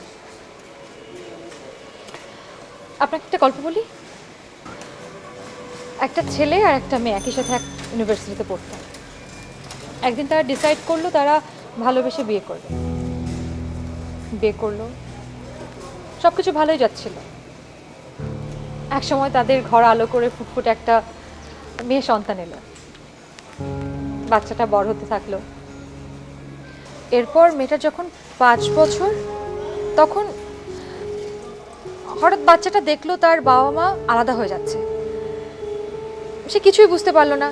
আপনাকে একটা গল্প বলি। একটা ছেলে আর একটা মেয়ে একই সাথে এক ইউনিভার্সিটিতে পড়তো। একদিন তারা ডিসাইড করলো তারা ভালোবেসে বিয়ে করবে। বিয়ে করলো, সব কিছু ভালোই যাচ্ছিল। এক সময় তাদের ঘর আলো করে ফুটফুটে একটা মেয়ে সন্তান এলো। বাচ্চাটা বড় হতে থাকলো। এরপর মেয়েটা যখন 5 বছর, তখন হঠাৎ বাচ্চাটা দেখলো তার বাবা মা আলাদা হয়ে যাচ্ছে। সে কিছুই বুঝতে পারলো না।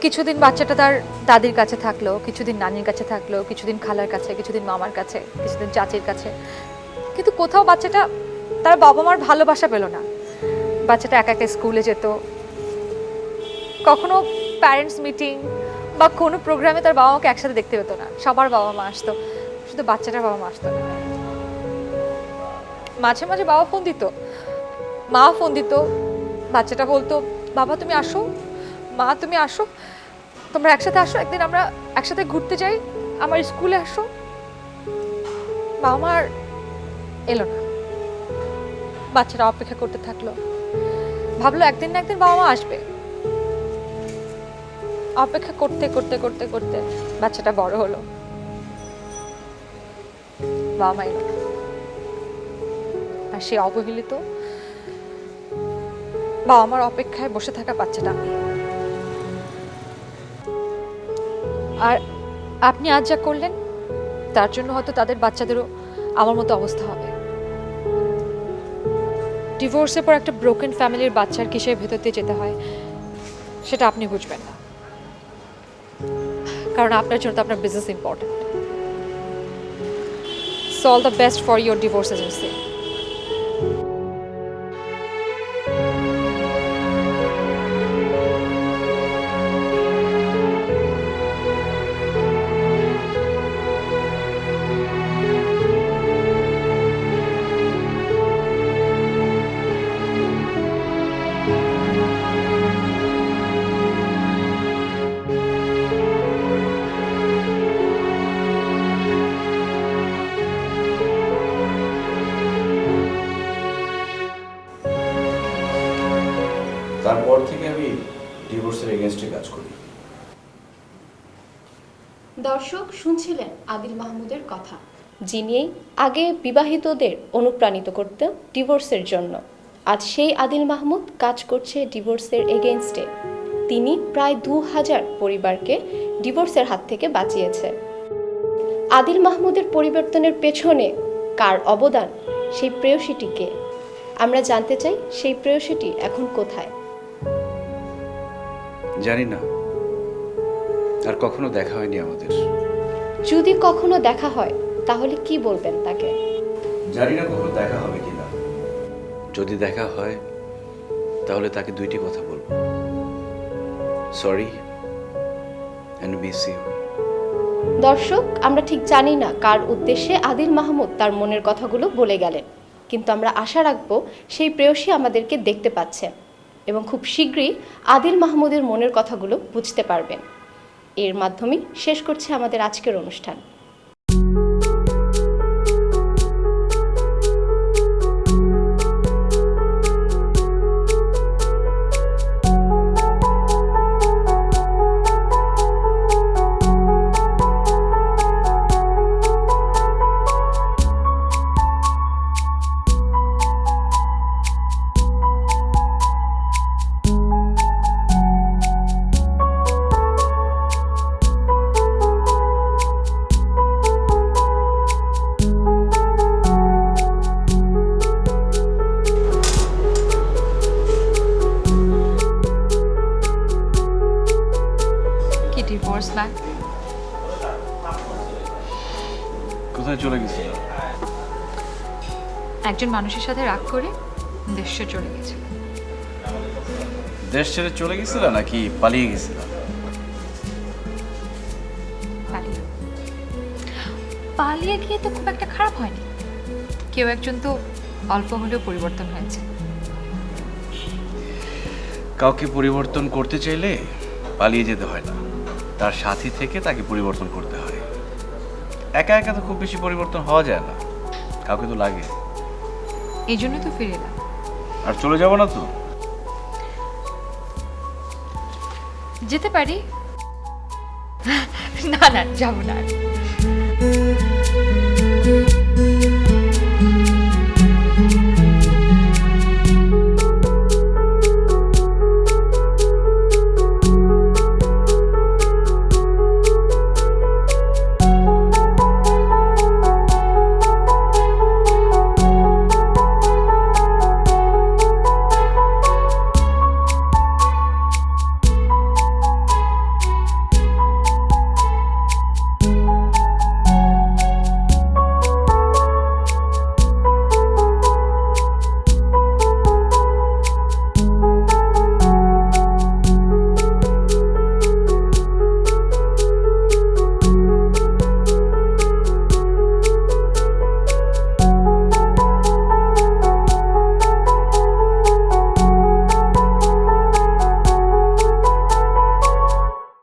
কিছুদিন বাচ্চাটা তার দাদির কাছে থাকলো, কিছুদিন নানির কাছে থাকলো, কিছুদিন খালার কাছে, কিছুদিন মামার কাছে, কিছুদিন চাচির কাছে, কিন্তু কোথাও বাচ্চাটা তার বাবা মার ভালোবাসা পেল না। বাচ্চাটা একা একা স্কুলে যেত। কখনো প্যারেন্টস মিটিং বা কোনো প্রোগ্রামে তার বাবা মাকে একসাথে দেখতে পেতো না। সবার বাবা মা আসতো, শুধু বাচ্চাটার বাবা মা আসতো না। মাঝে মাঝে বাবা ফোন দিত, মা ফোন দিত। বাচ্চাটা বলতো, বাবা তুমি আসো, মা তুমি আসো, তোমরা একসাথে আসো, একদিন আমরা একসাথে ঘুরতে যাই, আমার স্কুলে আসো। বাবা মা আর এলো না। বাচ্চারা অপেক্ষা করতে থাকলো। ভাবলো একদিন না একদিন বাবা মা আসবে। অপেক্ষা করতে করতে করতে করতে বাচ্চাটা বড় হলো, বাবা মা এলো না। আর সে অবহেলিত বাবা মার অপেক্ষায় বসে থাকা বাচ্চাটা আমি। আর আপনি আজ যা করলেন তার জন্য হয়তো তাদের বাচ্চাদেরও আমার মতো অবস্থা হবে। ডিভোর্সের পর একটা ব্রোকেন ফ্যামিলির বাচ্চার কিসের ভেতর দিয়ে যেতে হয় সেটা আপনি বুঝবেন না, কারণ আপনার জন্য তো আপনার business important. So all the best for your divorce agency. তারপর থেকে আমি ডিভোর্সের এগেনস্টে কাজ করি। দর্শক শুনছিলেন আদিল মাহমুদের কথা, যিনি আগে বিবাহিতদের অনুপ্রাণিত করতেন ডিভোর্সের জন্য। আজ সেই আদিল মাহমুদ কাজ করছে ডিভোর্সের এগেইনস্টে। তিনি প্রায় 2000 পরিবারকে ডিভোর্সের হাত থেকে বাঁচিয়েছে। আদিল মাহমুদের পরিবর্তনের পেছনে কার অবদান, সেই প্রেয়সীটিকে আমরা জানতে চাই। সেই প্রেয়সীটি এখন কোথায়? জানি না, আর কখনো দেখা হয়নি আমাদের। যদি কখনো দেখা হয় তাহলে কি বলবেন তাকে? জানি না কখনো দেখা হবে কিনা। যদি দেখা হয় তাহলে তাকে দুইটি কথা বলবো, সরি এন্ড মিস ইউ। দর্শক, আমরা ঠিক জানি না কার উদ্দেশ্যে আদিল মাহমুদ তার মনের কথাগুলো বলে গেলেন, কিন্তু আমরা আশা রাখব সেই প্রেয়সী আমাদেরকে দেখতে পাচ্ছেন এবং খুব শীঘ্রই আদিল মাহমুদের মনের কথাগুলো বুঝতে পারবেন। এর মাধ্যমে শেষ করছে আমাদের আজকের অনুষ্ঠান। ডিভোর্স ম্যান কোথায় চলে গেছিল? একজন মানুষের সাথে রাগ করে দেশে চলে গেছে। দেশ ছেড়ে চলে গেছিল নাকি পালিয়ে গেছিল? পালিয়ে গিয়ে তো খুব একটা খারাপ হয়নি, কেউ একজন তো অল্প হলেও পরিবর্তন হয়েছে। কাউকে পরিবর্তন করতে চাইলে পালিয়ে যেতে হয় না, তার সাথী থেকে তাকে পরিবর্তন করতে হয়। একা একা তো খুব বেশি পরিবর্তন হওয়া যায় না, কাউকে তো লাগে। এই জন্য তো ফিরে এলাম। আর চলে যাব না তো? যেতে পারি না, না যাব না।